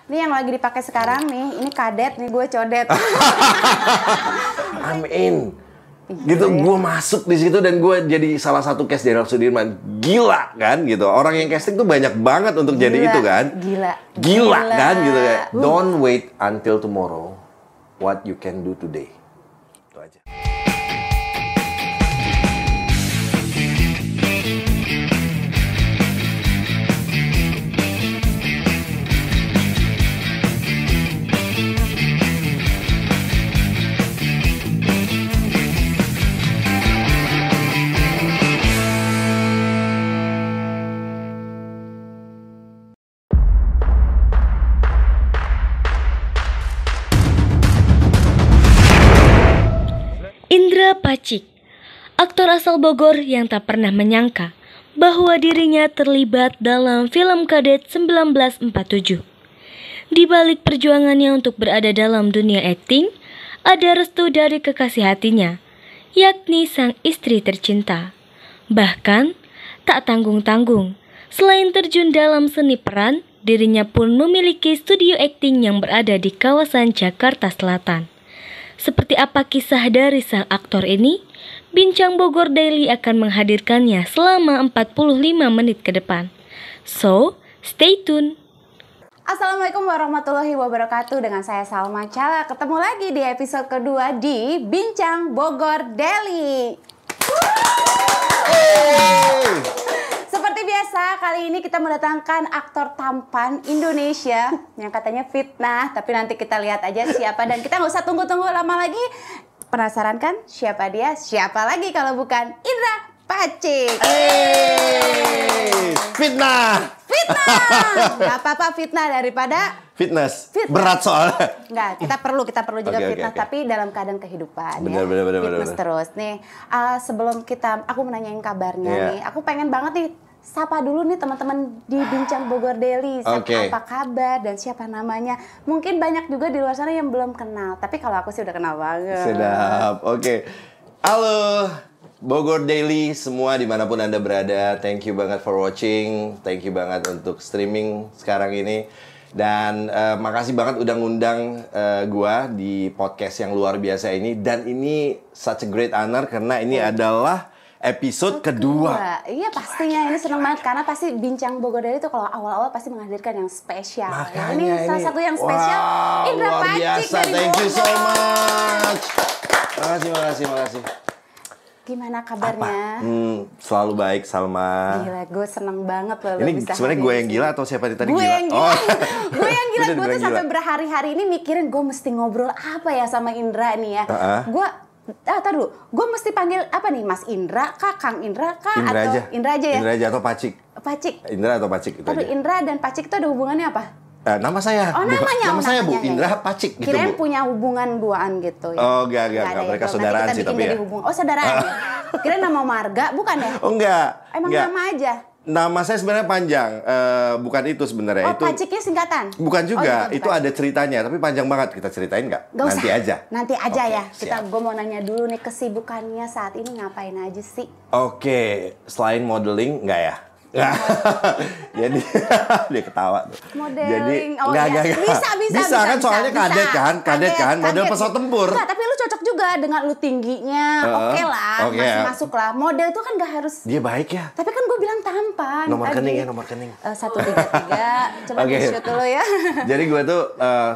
Ini yang lagi dipakai sekarang nih, ini kadet nih, gue codet. Amin. Gitu, gue masuk di situ dan gue jadi salah satu cast Jenderal Sudirman. Gila kan gitu. Orang yang casting tuh banyak banget untuk jadi itu kan. Gila kan gitu ya. Don't wait until tomorrow. What you can do today. Itu aja. Indra Pacik, aktor asal Bogor yang tak pernah menyangka bahwa dirinya terlibat dalam film Kadet 1947. Di balik perjuangannya untuk berada dalam dunia akting, ada restu dari kekasih hatinya, yakni sang istri tercinta. Bahkan, tak tanggung-tanggung, selain terjun dalam seni peran, dirinya pun memiliki studio akting yang berada di kawasan Jakarta Selatan. Seperti apa kisah dari sang aktor ini? Bincang Bogor Daily akan menghadirkannya selama 45 menit ke depan. So, stay tune. Assalamualaikum warahmatullahi wabarakatuh. Dengan saya Salma Cala. Ketemu lagi di episode kedua di Bincang Bogor Daily. Seperti biasa, kali ini kita mendatangkan aktor tampan Indonesia yang katanya fitnah, tapi nanti kita lihat aja siapa, dan kita nggak usah tunggu-tunggu lama lagi. Penasaran kan siapa dia? Siapa lagi kalau bukan Indra Pacik? Fitnah! Nggak apa-apa fitnah daripada Fitness. Berat soalnya. Enggak, kita perlu juga fitness, tapi dalam keadaan kehidupan. Bener. Fitness terus nih. Sebelum aku menanyain kabarnya nih, aku pengen banget nih sapa dulu nih teman-teman di Bincang Bogor Daily. Apa kabar dan siapa namanya? Mungkin banyak juga di luar sana yang belum kenal, tapi kalau aku sih udah kenal banget. Sedap. Halo Bogor Daily semua dimanapun Anda berada. Thank you banget for watching. Thank you banget untuk streaming sekarang ini. Dan makasih banget udah ngundang gua di podcast yang luar biasa ini. Dan ini such a great honor karena ini adalah episode kedua. Iya pastinya, ini seneng banget karena pasti Bincang Bogor Daily itu kalau awal-awal pasti menghadirkan yang spesial. Makanya ini salah satu yang spesial. Indra luar Pacik biasa. dari Thank you so Bogor. much. Makasih. Gimana kabarnya? Selalu baik, Salma. Gila, gue seneng banget loh. Ini sebenarnya gue yang gila atau siapa tadi gue gila? Yang gila. Gue yang gila. Gue tuh gila. sampai berhari-hari ini mikirin gue mesti ngobrol apa ya sama Indra nih ya. Gue dulu, gue mesti panggil apa nih, Mas Indra kah, Kang Indra kah, Indra atau aja. Indra aja ya? Indra aja atau Pacik? Pacik. Indra atau Pacik itu aja. Indra dan Pacik itu ada hubungannya apa? Nama saya. Oh, namanya. Nama saya Bu namanya, Indra ya. Pacik gitu, Kirain Bu. punya hubungan duaan gitu ya. Oh, enggak. Mereka saudaraan sih tapi ya. Oh, saudaraan ya. Kirain nama marga, bukan ya? Oh, enggak. Emang enggak. nama aja? Nama saya sebenarnya panjang, bukan itu sebenarnya. Oh, itu Paciknya singkatan? Bukan juga, bukan. itu ada ceritanya, tapi panjang banget. Kita ceritain nggak? Nanti aja. Nanti aja okay, ya. Gue mau nanya dulu nih, kesibukannya saat ini ngapain aja sih? Oke, selain modeling nggak ya? Jadi dia ketawa tuh. Modeling, Jadi, bisa kan soalnya kadet kan, model pesawat tempur. Enggak, tapi lu cocok juga dengan lu tingginya, oke lah, masuk lah. Model tuh kan nggak harus. Dia baik ya. Tapi kan gue bilang tampan. Nomor tadi. rekening. 133. Coba di-shoot dulu ya. Jadi gue tuh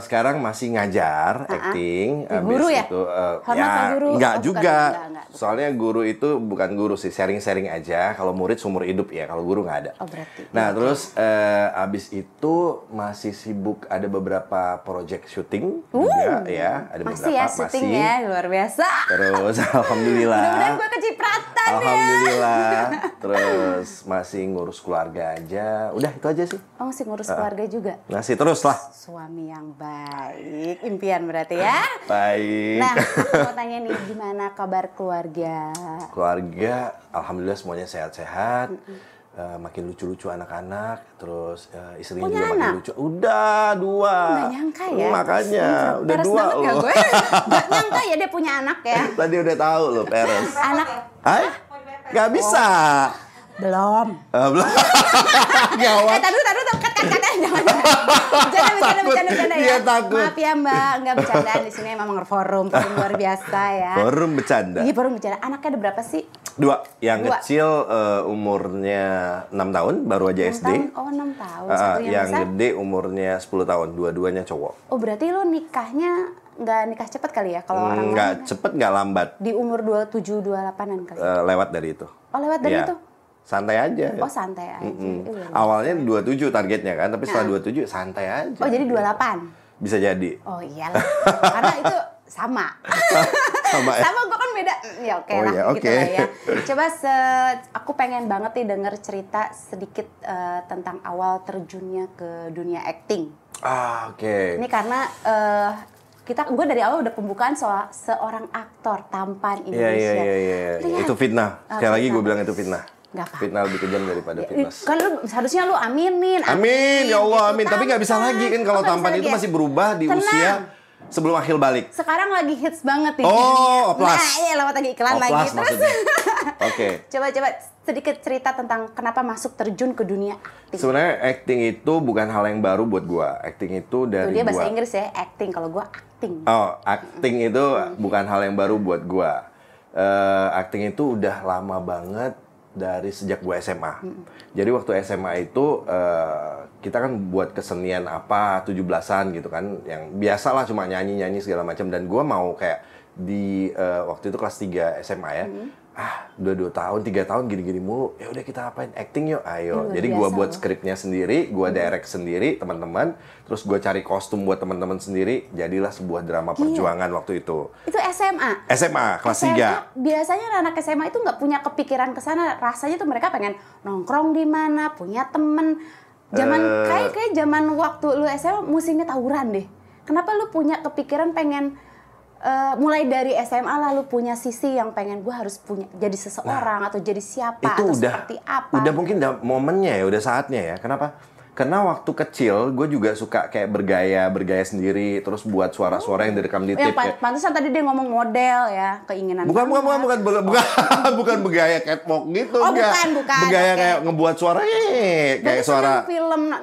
sekarang masih ngajar acting. Guru ya? Itu, Hormat Pak Guru. Enggak Oh, juga. Bukan. Soalnya guru itu bukan guru sih, sharing-sharing aja. Kalau murid seumur hidup ya, kalau guru nggak ada. Oh, berarti. Nah, terus abis itu masih sibuk ada beberapa project syuting juga ya. Ada masih beberapa, ya syuting ya, luar biasa. Terus alhamdulillah. Mudah-mudahan gue kecipratan ya. Alhamdulillah. Terus masih ngurus keluarga aja. Udah itu aja sih. Oh, masih ngurus keluarga juga. Masih terus lah. Suami yang baik, impian berarti ya. Baik. Nah, aku mau tanya nih, gimana kabar keluarga? Keluarga, alhamdulillah semuanya sehat-sehat. Makin lucu-lucu anak-anak, terus istrinya punya juga anak? makin lucu. Udah 2. Nggak nyangka ya. Makanya udah 2 loh. Gue nggak nyangka ya dia punya anak ya. Tadi udah tahu loh peres. Anak? Hai? Nggak bisa. Belum. Belum. Gawat. Taduh, cut. Kata jangan. Bercanda Iya, ya. takut. Maaf ya Mbak, enggak bercandaan di sini memang forum luar biasa ya. Forum bercanda. Iya, forum bercanda. Anaknya ada berapa sih? 2. Yang Dua. kecil umurnya 6 tahun, baru aja 6 SD. tahun? Oh, 6 tahun. Satu Yang besar? gede umurnya 10 tahun, dua-duanya cowok. Oh, berarti lo nikahnya nggak nikah cepat kali ya kalau orang Nggak lain? cepet, nggak lambat. Di umur 27, 28-an kali. Lewat dari itu. Oh, lewat dari Iya. itu? Santai aja. Oh, santai aja. Iya. Awalnya 27 targetnya kan, tapi setelah 27 santai aja. Oh, jadi 28? Bisa jadi. Oh, iyalah. Karena itu sama. Sama ya? Sama, gue kan beda. Ya oke Oh, lah, iya, gitu oke. lah ya. Coba aku pengen banget nih denger cerita sedikit tentang awal terjunnya ke dunia acting. Oke. Ini karena gue dari awal udah pembukaan soal seorang aktor tampan Iya. Indonesia. Lihat. Itu fitnah. Sekali lagi fitnah. gue bilang itu fitnah. Nggak apa-apa. Fitnah lebih kejam daripada fitness. Kan harusnya lu aminin. Amin, ya Allah, amin. Gitu, Tapi nggak bisa tampan. lagi kan kalau Oh, nggak tampan bisa itu lagi ya? masih berubah di Tenang. usia sebelum akhir balik. Sekarang lagi hits banget nih. Oh, oplas. Nah, iya lewat lagi iklan lagi. Oplas Terus maksudnya. Oke. coba sedikit cerita tentang kenapa masuk terjun ke dunia acting. Sebenarnya acting itu bukan hal yang baru buat gua. Acting itu Tuh, dari dia bahasa gua. Inggris ya, acting. Kalau gua acting. Oh, acting itu bukan hal yang baru buat gua. Acting itu udah lama banget dari sejak gua SMA. Jadi waktu SMA itu kita kan buat kesenian apa 17-an gitu kan, yang biasalah cuma nyanyi-nyanyi segala macam, dan gua mau kayak di waktu itu kelas 3 SMA ya. Udah 2 tahun, 3 tahun gini-gini mulu. Ya udah kita apain? Acting yuk, ayo. Luar Jadi gua biasa buat loh. skripnya sendiri, gua direct sendiri, teman-teman. Terus gua cari kostum buat teman-teman sendiri. Jadilah sebuah drama perjuangan waktu itu. Itu SMA. SMA kelas SMA, 3. biasanya anak SMA itu nggak punya kepikiran ke sana. Rasanya tuh mereka pengen nongkrong di mana, punya temen. Kayak zaman waktu lu SMA musimnya tawuran deh. Kenapa lu punya kepikiran pengen mulai dari SMA lalu punya sisi yang pengen gue harus punya jadi seseorang atau jadi siapa Itu atau udah seperti apa? udah mungkin momennya ya, udah saatnya ya. Kenapa? Karena waktu kecil gue juga suka kayak bergaya sendiri, terus buat suara-suara yang direkam di tape. Yang pantesan tadi dia ngomong model ya, keinginan. Bukan bukan bergaya catwalk gitu, Oh, enggak. bukan. Bergaya Oke. kayak ngebuat suara kayak Berarti suara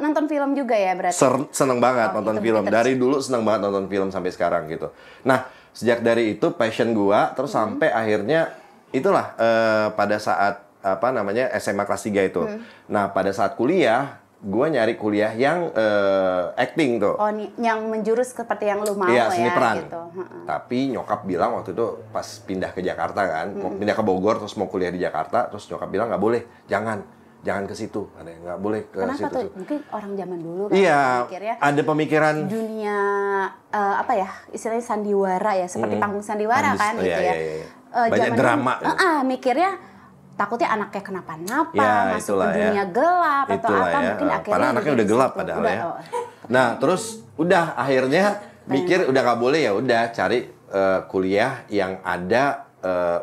nonton film juga ya berarti. seneng banget Oh, nonton itu film. bener. Dari dulu seneng banget nonton film sampai sekarang gitu. Nah, sejak dari itu passion gua terus sampai akhirnya itulah pada saat SMA kelas 3 itu. Nah, pada saat kuliah gua nyari kuliah yang acting tuh. Oh, yang menjurus seperti yang lu mau Iya, ya seni peran. gitu. Tapi nyokap bilang waktu itu pas pindah ke Jakarta kan, mau pindah ke Bogor terus mau kuliah di Jakarta, terus nyokap bilang nggak boleh, jangan ke situ, nggak boleh ke Kenapa situ. tuh? Mungkin orang zaman dulu kan Iya, mikirnya ada pemikiran. dunia apa ya istilahnya sandiwara ya, seperti panggung sandiwara kan gitu ya. Iya. Banyak Zaman drama. dulu, mikirnya takutnya anaknya kenapa-napa, Ya, masuk itulah ke ya. dunia gelap atau Itulah apa, ya. mungkin akhirnya Padahal anaknya jadi udah gelap situ. padahal Udah, ya. Nah, terus udah akhirnya mikir udah nggak boleh, ya udah cari kuliah yang ada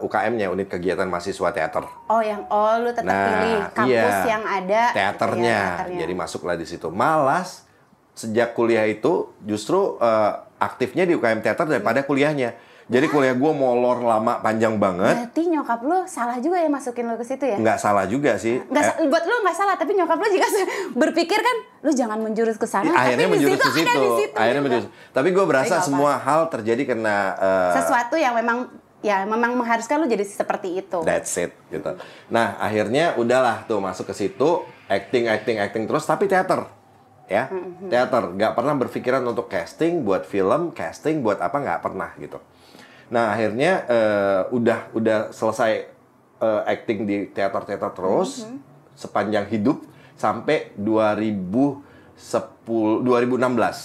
UKM-nya, unit kegiatan mahasiswa teater. lu tetap pilih kampus yang ada teaternya. teaternya. Jadi masuklah di situ. Malas sejak kuliah itu justru aktifnya di UKM teater daripada kuliahnya. Jadi kuliah gue molor lama panjang banget. Berarti nyokap lu salah juga ya masukin lu ke situ ya? Nggak salah juga sih. Buat lu nggak salah, tapi nyokap lu juga berpikir kan lu jangan menjurus ke sana. Akhirnya tapi menjurus di ke situ. ada di situ Akhirnya juga. menjurus. Tapi gue berasa Tapi nggak semua hal terjadi karena Sesuatu yang memang mengharuskan lu jadi seperti itu. that's it gitu. Nah, akhirnya udahlah tuh masuk ke situ, acting terus, tapi teater. Ya, teater. Nggak pernah berpikiran untuk casting buat film, casting buat apa, nggak pernah gitu. Nah, akhirnya udah selesai acting di teater terus sepanjang hidup sampai 2016.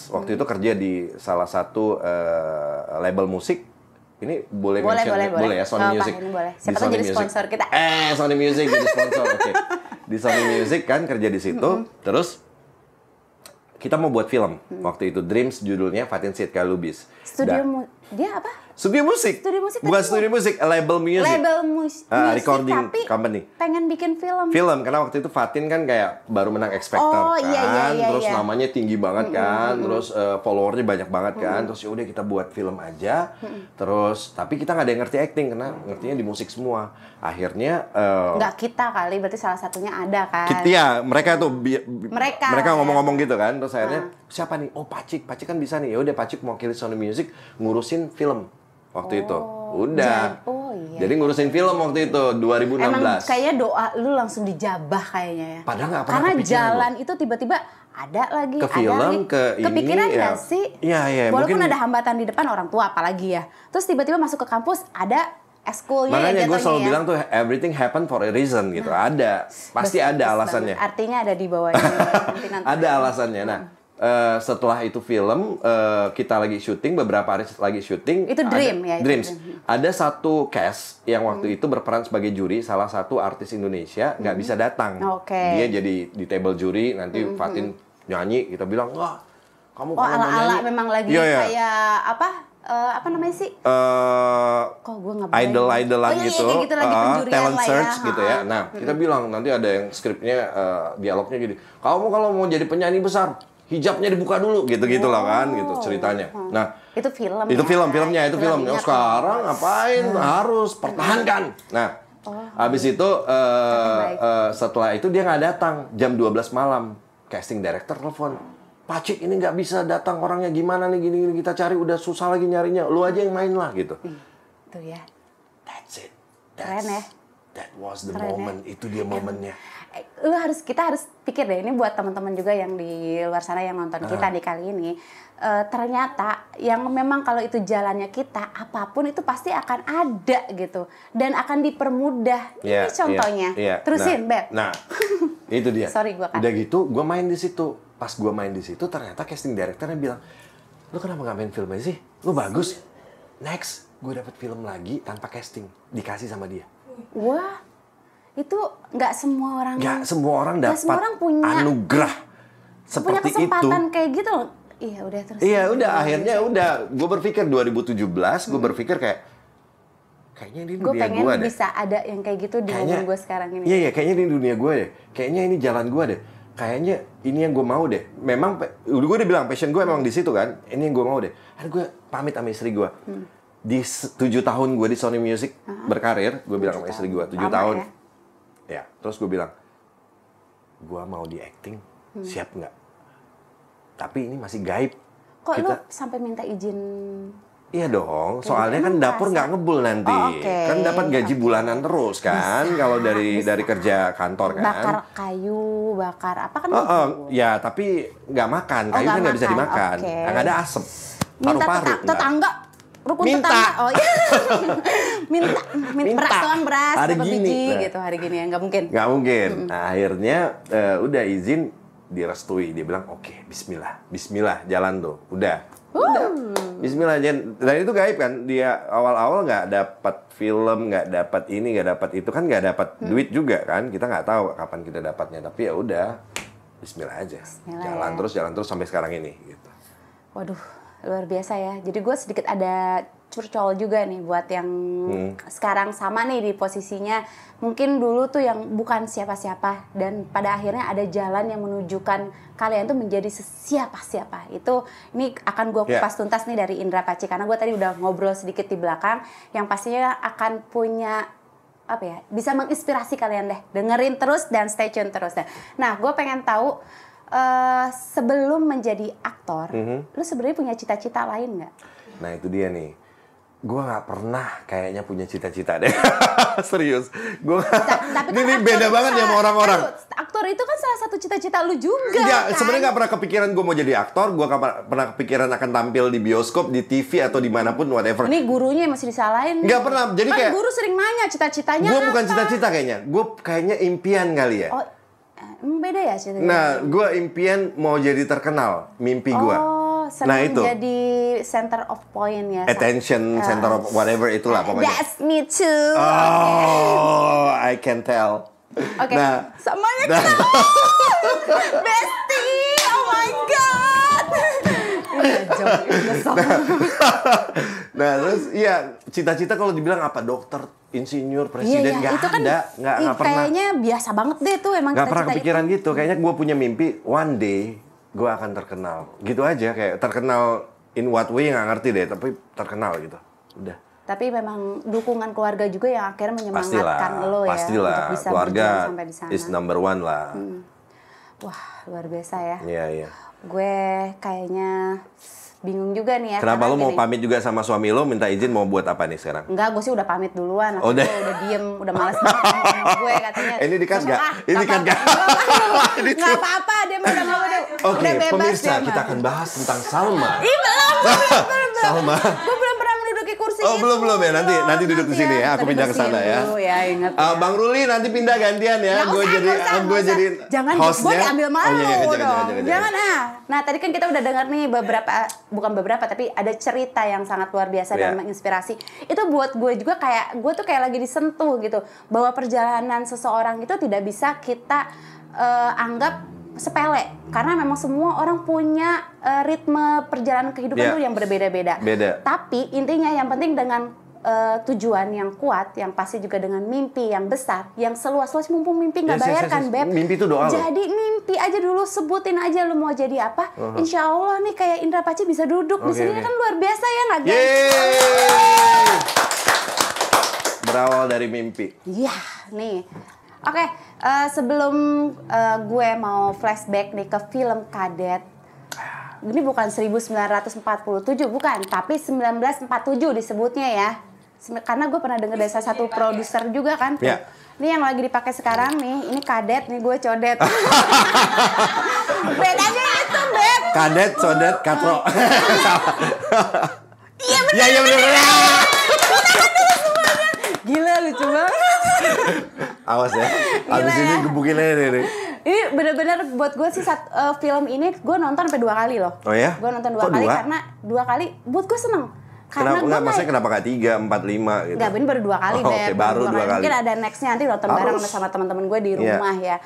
Waktu itu kerja di salah satu label musik. Ini boleh mention ya? Boleh ya, Sony Nggak Music. apa, ini boleh. Di Siapa tahu Sony jadi Music. sponsor kita. Sony Music jadi sponsor. Oke. Di Sony Music kan kerja di situ. Terus kita mau buat film waktu itu. Dreams judulnya, Fatin Sitka Lubis. Dia apa? Studio musik. Bukan studio musik, label music. Label musik, recording tapi company. pengen bikin film. Karena waktu itu Fatin kan kayak baru menang X Factor kan. Iya, terus namanya tinggi banget kan. Terus followernya banyak banget kan. Terus yaudah kita buat film aja. Terus tapi kita nggak ada yang ngerti acting karena ngertinya di musik semua. Akhirnya nggak kita kali, berarti salah satunya ada kan. Mereka tuh mereka ngomong-ngomong gitu kan. Terus akhirnya siapa nih? Oh, Pacik kan bisa nih. Ya udah Pacik mau mewakili Sony Music ngurusin film waktu itu. Udah. Jadi ngurusin film waktu itu 2016. Emang kayaknya doa lu langsung dijabah kayaknya ya. Padahal nggak pernah karena kepikiran jalan itu tiba-tiba ada lagi, ke film, ada lagi. ke ini. Kepikiran nggak sih? Iya. Walaupun mungkin ada hambatan di depan orang tua apalagi ya. Terus tiba-tiba masuk ke kampus ada eskulnya. Makanya gue selalu ya. bilang tuh everything happen for a reason gitu. Ada, pasti ada alasannya. Artinya ada di bawahnya. nanti. Ada alasannya. Nah, setelah itu film kita lagi syuting, beberapa hari lagi syuting. Itu Dreams. Ada satu cast yang waktu itu berperan sebagai juri, salah satu artis Indonesia nggak bisa datang. Dia jadi di table juri, nanti Fatin nyanyi, kita bilang wah kamu kalau mau nyanyi. Memang lagi kayak apa namanya sih? Kok gue nggak idol-idolan gitu, lagi talent lah search ya. gitu ya. Nah, kita bilang nanti ada yang skripnya, dialognya gini. Kamu kalau mau jadi penyanyi besar, hijabnya dibuka dulu, gitu-gitu lah kan, gitu ceritanya. Nah, itu film. Filmnya. Sekarang ngapain? Harus pertahankan. Nah, habis itu setelah itu dia nggak datang jam 12 malam. Casting director telepon. Pacik ini nggak bisa datang, orangnya gimana nih, gini kita cari udah susah lagi nyarinya, lu aja yang main lah gitu. Itu ya. That's it. Keren ya. That was the moment. Itu dia momennya. Kita harus pikir deh, ini buat teman-teman juga yang di luar sana yang nonton kita di kali ini. Ternyata yang memang kalau itu jalannya kita, apapun itu pasti akan ada gitu dan akan dipermudah. Ini contohnya. Terusin, Beb. Nah, itu dia. Sorry, gua kan. Udah gitu, gue main di situ. Pas gue main di situ, ternyata casting directornya bilang, lu kenapa nggak main film aja sih? Lu bagus. Next, gue dapet film lagi tanpa casting, dikasih sama dia. Wah, itu nggak semua orang. Nggak semua orang dapat punya anugerah seperti punya kesempatan itu. kayak gitu. Iya, udah terus. Iya, udah akhirnya udah. Gue berpikir 2017, gue berpikir kayaknya ini dunia gue deh. Gue pengen bisa ada yang kayak gitu di momen gue sekarang ini. Iya, kayaknya ini dunia gue deh. Kayaknya ini jalan gue deh. Kayaknya ini yang gue mau deh. Memang, gue udah bilang passion gue emang di situ kan. Ini yang gue mau deh. Akhirnya gue pamit sama istri gue. Di 7 tahun gue di Sony Music berkarir, gue bilang sama istri gue 7 tahun. Ya, terus gue bilang, gue mau di acting, siap nggak? Tapi ini masih gaib. Kok lu sampai minta izin? Iya dong, soalnya kan dapur nggak ngebul nanti. Kan dapat gaji bulanan terus kan, kalau dari kerja kantor kan. Bakar kayu, bakar apa kan? Ya, tapi nggak makan, kayu kan nggak bisa dimakan. Nggak ada asap. Paru-paru. Tetangga, rukun tetangga. Oh iya. minta beras, hari berapa gini, biji gitu hari gini ya, nggak mungkin. Nggak mungkin. Nah, akhirnya udah izin, direstui. Dia bilang, oke, Bismillah, jalan tuh. Udah. Bismillah, dan itu gaib kan. Dia awal-awal nggak dapat film, nggak dapat ini, nggak dapat itu kan, nggak dapat duit juga kan. Kita nggak tahu kapan kita dapatnya. Tapi ya udah, Bismillah aja. Jalan terus sampai sekarang ini. Gitu. Waduh, luar biasa ya. Jadi gue sedikit ada curcol juga nih buat yang sekarang sama nih di posisinya. Mungkin dulu tuh yang bukan siapa-siapa dan pada akhirnya ada jalan yang menunjukkan kalian tuh menjadi siapa-siapa. Itu ini akan gue kupas tuntas nih dari Indra Pacik karena gue tadi udah ngobrol sedikit di belakang yang pastinya akan punya apa ya, bisa menginspirasi kalian deh. Dengerin terus dan stay tune terus deh. Nah, gue pengen tahu sebelum menjadi aktor, lu sebenarnya punya cita-cita lain nggak? Nah, itu dia nih. Gue nggak pernah kayaknya punya cita-cita deh. Serius. Ini beda banget ya sama orang-orang. Aktor itu kan salah satu cita-cita lu juga. Enggak, kan? Sebenarnya nggak pernah kepikiran gue mau jadi aktor. Gue nggak pernah kepikiran akan tampil di bioskop, di TV atau dimanapun, whatever. Ini gurunya masih disalahin. Nggak pernah. Jadi kan kayak guru sering nanya cita-citanya. Gue bukan cita-cita kayaknya. Gue kayaknya impian kali ya. Oh, beda ya cita-cita. Nah, gue impian mau jadi terkenal. Mimpi gue. Nah itu jadi center of point ya. Attention, center of whatever itulah pokoknya. That's me too. Oh, I can tell. Oke. Nah, samanya kenal. Bestie, oh my god. Nah, terus iya, cita-cita kalau dibilang apa? Dokter, insinyur, presiden, nggak itu kan, ada, nggak pernah. Kayaknya biasa banget deh tuh emang Nggak pernah cita-cita kepikiran itu. gitu. Kayaknya gue punya mimpi one day gue akan terkenal. Gitu aja, kayak terkenal in what way nggak ngerti deh, tapi terkenal gitu. Udah. Tapi memang dukungan keluarga juga yang akhirnya menyemangatkan lo ya Pastilah, untuk bisa keluarga berjuang sampai di sana. is number one lah. Wah, luar biasa ya. Iya, iya. Gue kayaknya bingung juga nih ya. Kenapa karena lo mau gini. pamit juga sama suami lo, minta izin mau buat apa nih sekarang? Enggak, gue sih udah pamit duluan. Oh, Gue udah. udah diem, udah males banget sama gue katanya. Ini di-cut nggak? Ini di-cut nggak? Ini Nggak apa-apa, dia mah udah ngomong udah, Oke, udah bebas pemirsa, dia kita mah. akan bahas tentang Salma. Ih, belum. Salma. Gue belum pernah menduduki kursi Oh, itu. belum ya. Nanti duduk di sini ya. Aku Tadi pindah ke sana bersihin ya. dulu ya, ingat ya. Bang Ruli nanti pindah gantian ya. Nggak Gue usah, jadi nggak usah, gue nggak jadi usah. Jangan, hostnya. gue diambil malu Oh, iya, dong. jangan. Jangan ah. Nah, tadi kan kita udah dengar nih bukan beberapa, tapi ada cerita yang sangat luar biasa Iya. dan menginspirasi. Itu buat gue juga gue tuh kayak lagi disentuh gitu. Bahwa perjalanan seseorang itu tidak bisa kita anggap sepele. Karena memang semua orang punya ritme perjalanan kehidupan Iya. tuh yang berbeda-beda. Beda. Tapi intinya yang penting dengan tujuan yang kuat, yang pasti juga dengan mimpi yang besar, yang seluas-luas, mumpung mimpi nggak Yes, yes, bayarkan, yes. Beb. Mimpi itu doa lo. Jadi mimpi aja dulu, sebutin aja lu mau jadi apa. Insya Allah nih kayak Indra Paci bisa duduk di Oke, sini oke. kan luar biasa ya nggak guys? Yeay! Berawal dari mimpi. Iya, nih. Oke, sebelum gue mau flashback nih ke film Kadet. Ini bukan 1947, bukan, tapi 1947 disebutnya ya. Karena gue pernah dengar dari salah satu produser juga kan. Iya. Ini yang lagi dipakai sekarang nih, ini Kadet, nih gue codet. Bedanya itu, Beb. Kadet, codet, katro. Iya bener. Ya, iya bener. Gila, lucu banget. Awas ya. Abis Gila ini ya. gebukin aja nih. Ini bener-bener buat gue sih film ini gue nonton sampai 2 kali loh. Oh ya? Gue nonton 2 Kok kali 2? karena 2 kali buat gue seneng. Karena Kenapa gue enggak? Maksudnya kenapa nggak 3, 4, 5 gitu? Enggak, ini baru 2 kali, Oh, Beb. oke, baru 2 kali. Mungkin ada nextnya nanti nonton bareng Harus. sama teman-teman gue di Iya. rumah ya.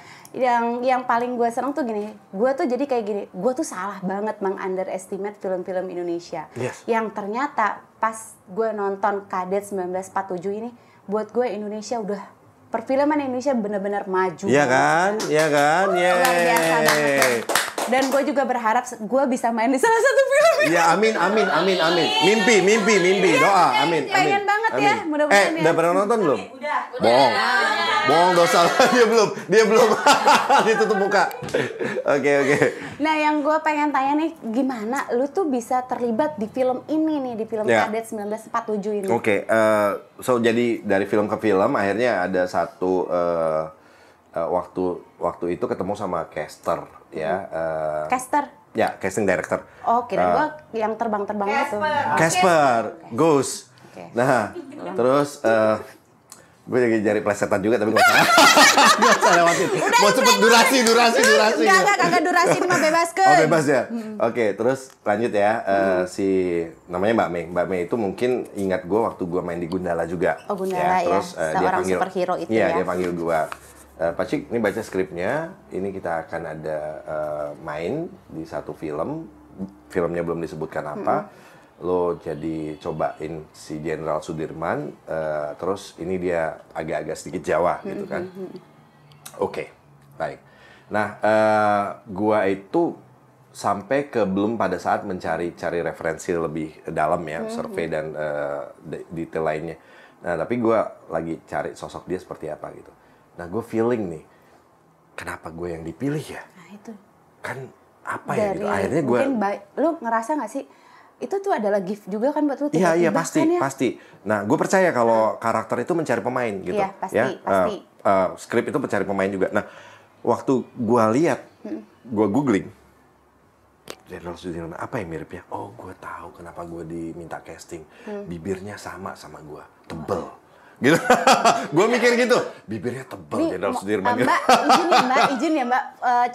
Yang paling gue seneng tuh gini, gue tuh jadi kayak gini, gue tuh salah banget meng-underestimate film-film Indonesia. Yes. Yang ternyata pas gue nonton Kadet 1947 ini, buat gue Indonesia udah, perfilman Indonesia benar-benar maju. Iya kan? Iya kan? Luar biasa banget. Yeay. Dan gue juga berharap gue bisa main di salah satu film ini. Ya amin. Mimpi. Doa, amin. Pengen banget ya, Amin. mudah-mudahan ya. Udah pernah nonton belum? Bohong dosa. Dia belum. Ditutup muka. Oke. Nah, yang gue pengen tanya nih, gimana lu tuh bisa terlibat di film ini nih, di film Ya. Kadet 1947 ini? Oke, so jadi dari film ke film akhirnya ada satu waktu itu ketemu sama caster ya. Caster? Ya, casting director. Oh, kira gue yang terbang-terbang itu. Casper, Ghost. Oke. Nah, terus gue lagi cari plesetan juga tapi nggak usah. Nggak usah lewatin. Mau cepet durasi. Enggak, kagak durasi ini mah bebas ke. Oh bebas ya. Oke, terus lanjut ya. Si namanya Mbak Mei. Mbak Mei itu mungkin ingat gue waktu gue main di Gundala juga. Oh, Gundala ya. Terus Seorang superhero itu iya, ya. dia panggil gue. Pak Cik, ini baca skripnya. Ini kita akan ada main di satu film. Filmnya belum disebutkan apa. Lo jadi cobain si Jenderal Sudirman. Terus ini dia agak-agak sedikit Jawa gitu kan. Oke, baik. Nah, gua itu sampai ke belum pada saat mencari referensi lebih dalam ya, survei dan detail lainnya. Nah, tapi gua lagi cari sosok dia seperti apa gitu. Nah, gue feeling nih, kenapa gue yang dipilih ya? Nah, itu. Kan apa ya gitu. Dari Akhirnya gue mungkin lu ngerasa nggak sih itu tuh adalah gift juga kan buat lu? Iya tiba-tiba pasti kan ya? pasti. Nah, gue percaya kalau karakter itu mencari pemain gitu. Iya, pasti, ya. pasti. Skrip itu mencari pemain juga. Nah, waktu gue lihat, gue googling, Jenderal Sudirman apa yang miripnya? Oh, gue tahu kenapa gue diminta casting. Bibirnya sama gue, tebel. Gitu. Gue mikir gitu, bibirnya tebel Jenderal Sudirman. Gitu. Mbak, izin ya Mbak.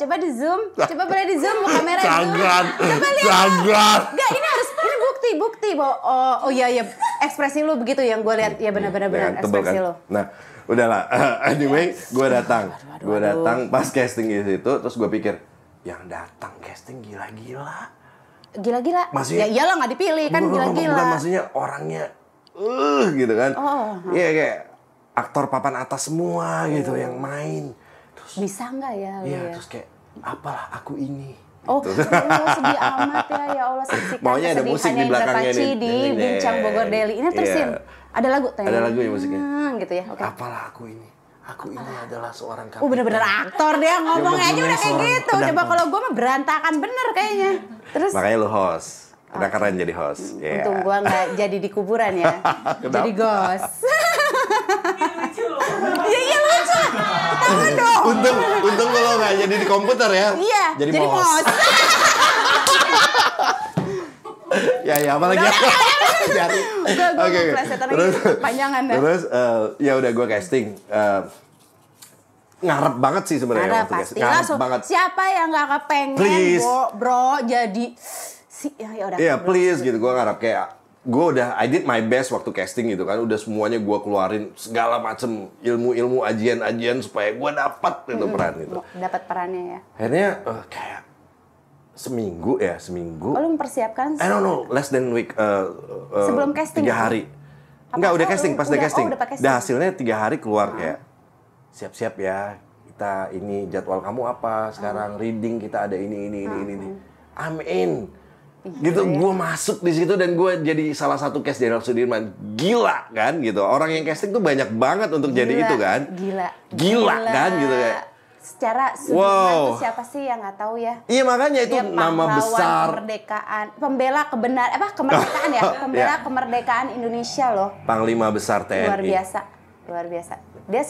Coba di zoom, coba boleh di zoom ke kamera. Sangat. Enggak, ini bukti bahwa oh iya ekspresi lu begitu yang gue lihat ya benar-benar Tebel ekspresi kan? lu. Nah, udahlah. Anyway, gue datang pas casting di situ, terus gue pikir yang datang casting gila-gila. gila-gila. Maksudnya, ya iyalah nggak dipilih kan gila-gila. Bukan maksudnya orangnya gitu kan. Iya kayak aktor papan atas semua gitu yang main. Terus bisa nggak ya? Iya, terus kayak apalah aku ini. Oh, sedih amat ya Allah, saksikan Maunya ada musik di belakangnya nih. Di Bincang Bogor Daily. Ini terusin. Ada lagu Ada lagunya musiknya. Gitu ya. Oke. Apalah aku ini. Aku ini adalah seorang kapten. Bener-bener aktor dia ngomongnya aja udah kayak gitu. pedagang. Coba kalau gue mah berantakan bener kayaknya. Terus Makanya lu host. Udah keren jadi host. Iya. untung gue nggak jadi di kuburan ya. Jadi ghost. Iya lucu. Ketahuan dong. Untung kalau nggak jadi di komputer ya. Iya. Jadi host. ya apalagi jadi Oke. Terus panjangan dah. Terus ya udah gue casting. Ngarep banget sih sebenarnya waktu pasti casting. Ngarep langsung. banget. Siapa yang nggak kepengen Please. bro jadi si ya udah. Iya please gitu, gue ngarep kayak gue udah I did my best waktu casting gitu kan, udah semuanya gue keluarin segala macem ilmu ajian supaya gue dapat itu peran gitu. Dapat perannya ya. Akhirnya kayak seminggu. Oh, lu mempersiapkan I don't know, less than week. sebelum casting 3 hari. Enggak, udah casting, pas udah casting. udah pakai casting. Dah hasilnya 3 hari keluar kayak siap-siap ya. Kita ini jadwal kamu apa sekarang, reading kita ada ini. I'm in. Gitu, gue masuk di situ dan gue jadi salah satu cast Jenderal Sudirman. Gila kan gitu. Orang yang casting tuh banyak banget untuk jadi itu kan. Gila kan gitu kayak. Secara Sudirman tuh siapa sih yang nggak tahu ya? Iya makanya itu dia nama besar. Kemerdekaan, pembela kemerdekaan ya, pembela kemerdekaan Indonesia loh. Panglima besar TNI. Luar biasa. Dia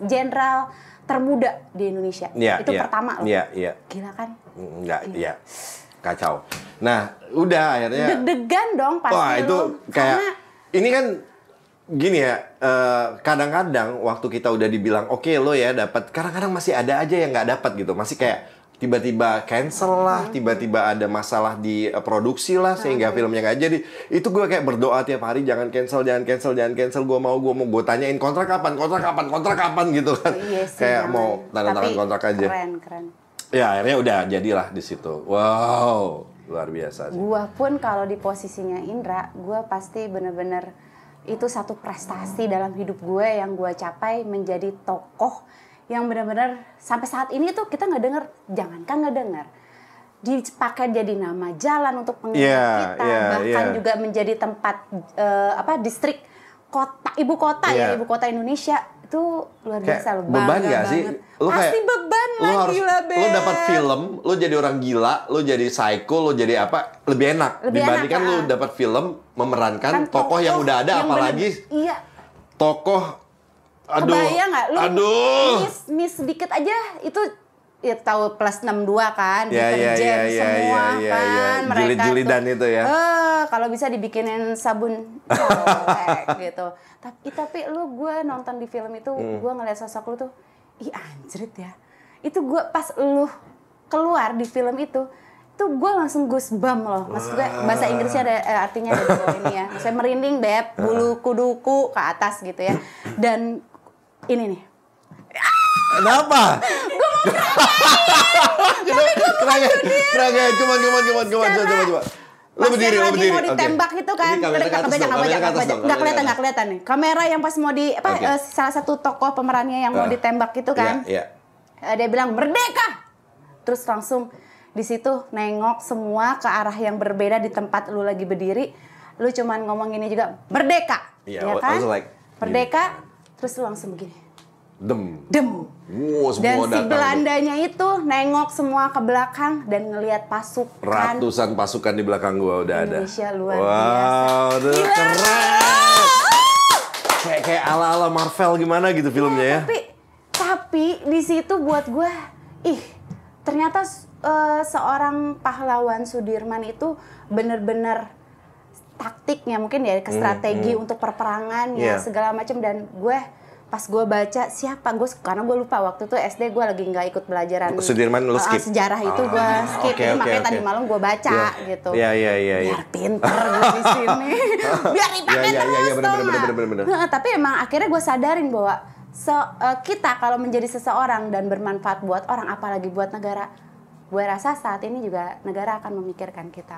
jenderal termuda di Indonesia. Itu pertama loh. Iya. Gila kan? Enggak, iya. Kacau. Nah, udah akhirnya. Deg-degan dong pasti. Wah, itu kayak ini kan gini ya, kadang-kadang waktu kita udah dibilang oke lo ya dapat, kadang-kadang masih ada aja yang nggak dapat gitu, masih kayak tiba-tiba cancel lah, tiba-tiba ada masalah di produksi lah sehingga filmnya nggak jadi. Itu gue kayak berdoa tiap hari jangan cancel. Gue mau gue tanyain kontrak kapan gitu kan. Iya sih, kayak mau tanda tangan kontrak aja. Keren. Ya akhirnya udah jadilah di situ. Wow, luar biasa sih. Gua pun kalau di posisinya Indra, gua pasti bener-bener itu satu prestasi dalam hidup gue yang gue capai menjadi tokoh yang benar-benar sampai saat ini tuh kita jangankan nggak dengar, dipakai jadi nama jalan untuk pengingat kita, bahkan juga menjadi tempat distrik kota ibu kota Indonesia. Itu luar biasa loh, beban gak sih? Lu pasti kayak, beban lah, gila Beb. Lu dapat film, lu jadi orang gila, lu jadi psycho, lu jadi apa? Lebih enak dibandingkan lu dapat film memerankan tokoh yang udah ada, apalagi tokoh. Kebayang nggak? Lu miss sedikit aja itu ya tahu plus 62 kan, deterjen semua kan, mereka jilid-jilidan itu ya. Kalau bisa dibikinin sabun colek gitu. Tapi gue nonton di film itu, gue ngeliat sosok lu tuh, ih anjrit ya. Itu gue pas lu keluar di film itu gue langsung goosebump loh. Maksud gue bahasa Inggrisnya ada artinya ada di bawah ini ya. Maksudnya merinding Beb, bulu kuduku ke atas gitu ya. Dan ini nih. Kenapa? Gue mau Keren. Coba. Lu berdiri. Mau ditembak itu kan. Nggak kelihatan nih. Kamera yang pas mau salah satu tokoh pemerannya yang mau ditembak itu kan. Iya. Dia bilang merdeka. Terus langsung di situ nengok semua ke arah yang berbeda di tempat lu lagi berdiri. Lu cuman ngomong gini juga, merdeka. Iya kan? Like, merdeka. Terus lu langsung begini. Dem. Wow, dan si Belandanya itu nengok semua ke belakang dan ngelihat pasukan. Ratusan pasukan di belakang gua udah Indonesia ada. Luar biasa. Wow, keren. Kayak ala-ala Marvel gimana gitu filmnya ya. Tapi di situ buat gua, ternyata seorang pahlawan Sudirman itu bener-bener taktiknya mungkin ya, strategi untuk perperangan ya segala macam. Dan gue pas gue baca karena gue lupa waktu itu SD gue lagi nggak ikut pelajaran Sudirman, lu skip sejarah itu gue skip. Makanya tadi malam gue baca gitu. Biar pinter gue di sini, biar dipakai terus bener. Tapi emang akhirnya gue sadarin bahwa kita kalau menjadi seseorang dan bermanfaat buat orang, apalagi buat negara, gue rasa saat ini juga negara akan memikirkan kita.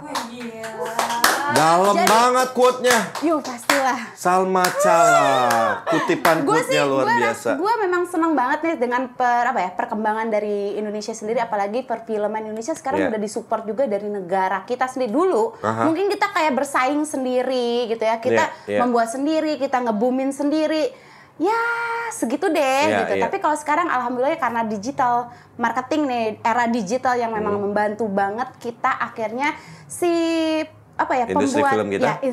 Dalam banget quote-nya. Yuk pastilah. Salma Cala. Kutipan quote-nya luar biasa. Gue memang senang banget nih dengan perkembangan dari Indonesia sendiri, apalagi perfilman Indonesia sekarang udah disupport juga dari negara kita sendiri. Dulu mungkin kita kayak bersaing sendiri gitu ya, kita membuat sendiri, kita ngeboomin sendiri. Ya segitu deh gitu. Tapi kalau sekarang alhamdulillah karena digital marketing nih, era digital yang memang membantu banget kita, akhirnya si industri pembuat film kita.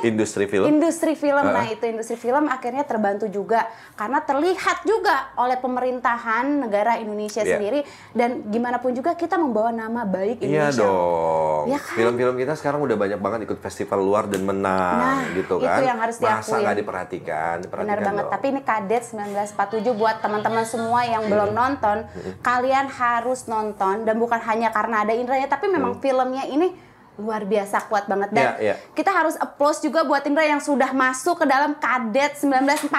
Industri film. Nah itu industri film akhirnya terbantu juga karena terlihat juga oleh pemerintahan negara Indonesia sendiri, dan gimana pun juga kita membawa nama baik Indonesia. Iya dong. Ya kan? Film-film kita sekarang udah banyak banget ikut festival luar dan menang gitu kan. Itu yang harus diakui. Masa nggak diperhatikan Benar banget. dong. Tapi ini Kadet 1947 buat teman-teman semua yang belum nonton, kalian harus nonton, dan bukan hanya karena ada Indranya, tapi memang filmnya ini luar biasa kuat banget, dan kita harus applause juga buat Indra yang sudah masuk ke dalam Kadet 1947.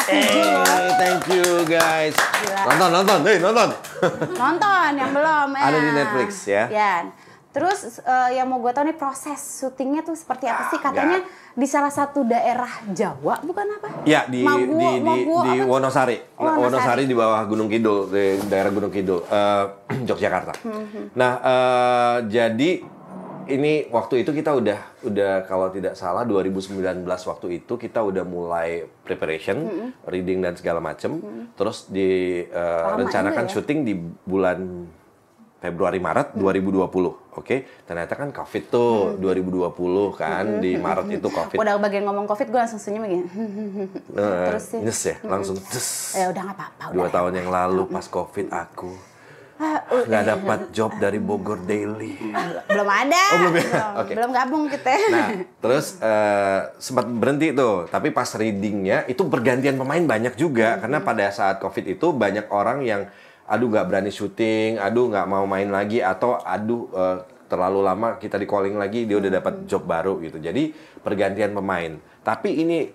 Thank you guys. Gila. Nonton. Nonton yang belum ya. Ada di Netflix ya. Terus yang mau gue tahu nih proses syutingnya tuh seperti apa sih? Katanya di salah satu daerah Jawa, bukan apa? Ya, di Wonosari. Wonosari di bawah Gunung Kidul, di daerah Gunung Kidul, Yogyakarta. Nah, jadi ini waktu itu kita udah kalau tidak salah 2019 waktu itu kita udah mulai preparation, reading dan segala macem. Terus direncanakan syuting di bulan Februari Maret 2020. Oke. Ternyata kan Covid tuh 2020 kan, di Maret itu Covid. Udah bagian ngomong Covid gue langsung senyum begini. Terus sih. Nyes ya, langsung Ya udah nggak apa-apa. 2 tahun yang lalu pas Covid aku nggak dapat job dari Bogor Daily. Belum ada. Belum ya? Oke. Belum gabung kita. Nah, terus sempat berhenti tuh. Tapi pas readingnya itu pergantian pemain banyak juga. Karena pada saat Covid itu banyak orang yang nggak berani syuting, nggak mau main lagi, atau terlalu lama kita di calling lagi, dia udah dapat job baru gitu. Jadi pergantian pemain. Tapi ini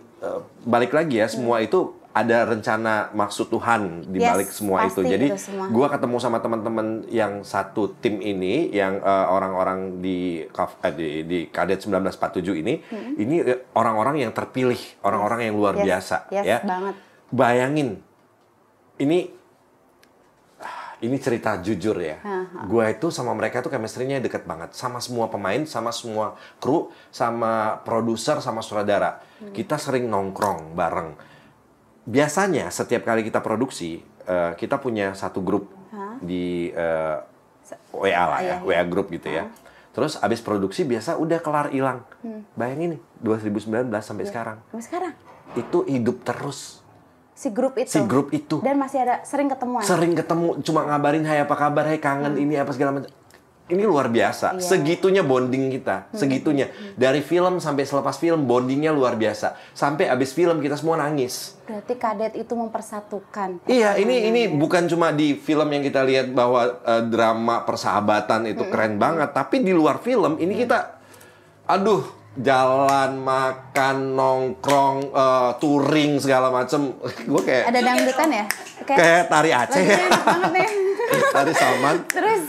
balik lagi ya, semua itu ada rencana maksud Tuhan di balik semua itu. Jadi gue ketemu sama teman-teman yang satu tim ini, yang orang-orang di Kadet 1947 ini orang-orang yang terpilih, orang-orang yang luar biasa ya. Banget. Bayangin, ini cerita jujur ya. Gue itu sama mereka tuh chemistry-nya deket banget, sama semua pemain, sama semua kru, sama produser, sama sutradara. Kita sering nongkrong bareng. Biasanya setiap kali kita produksi, kita punya satu grup di WA lah ya, WA grup gitu ya. Terus abis produksi biasa udah kelar hilang. Bayangin nih, 2019 sampai sekarang. Sampai sekarang? Itu hidup terus. Si grup itu? Dan masih ada sering ketemuan? Sering ketemu, cuma ngabarin, hai apa kabar, hai kangen, ini apa segala macam. Ini luar biasa, segitunya bonding kita, segitunya. Dari film sampai selepas film, bondingnya luar biasa. Sampai abis film kita semua nangis. Berarti Kadet itu mempersatukan. Iya, ini bukan cuma di film yang kita lihat bahwa drama persahabatan itu keren banget. Tapi di luar film, ini kita, jalan, makan, nongkrong, touring, segala macem. Gue kayak... Ada dangdutan ya? Kayak tari Aceh. Enak banget nih. Tari Salman. Terus?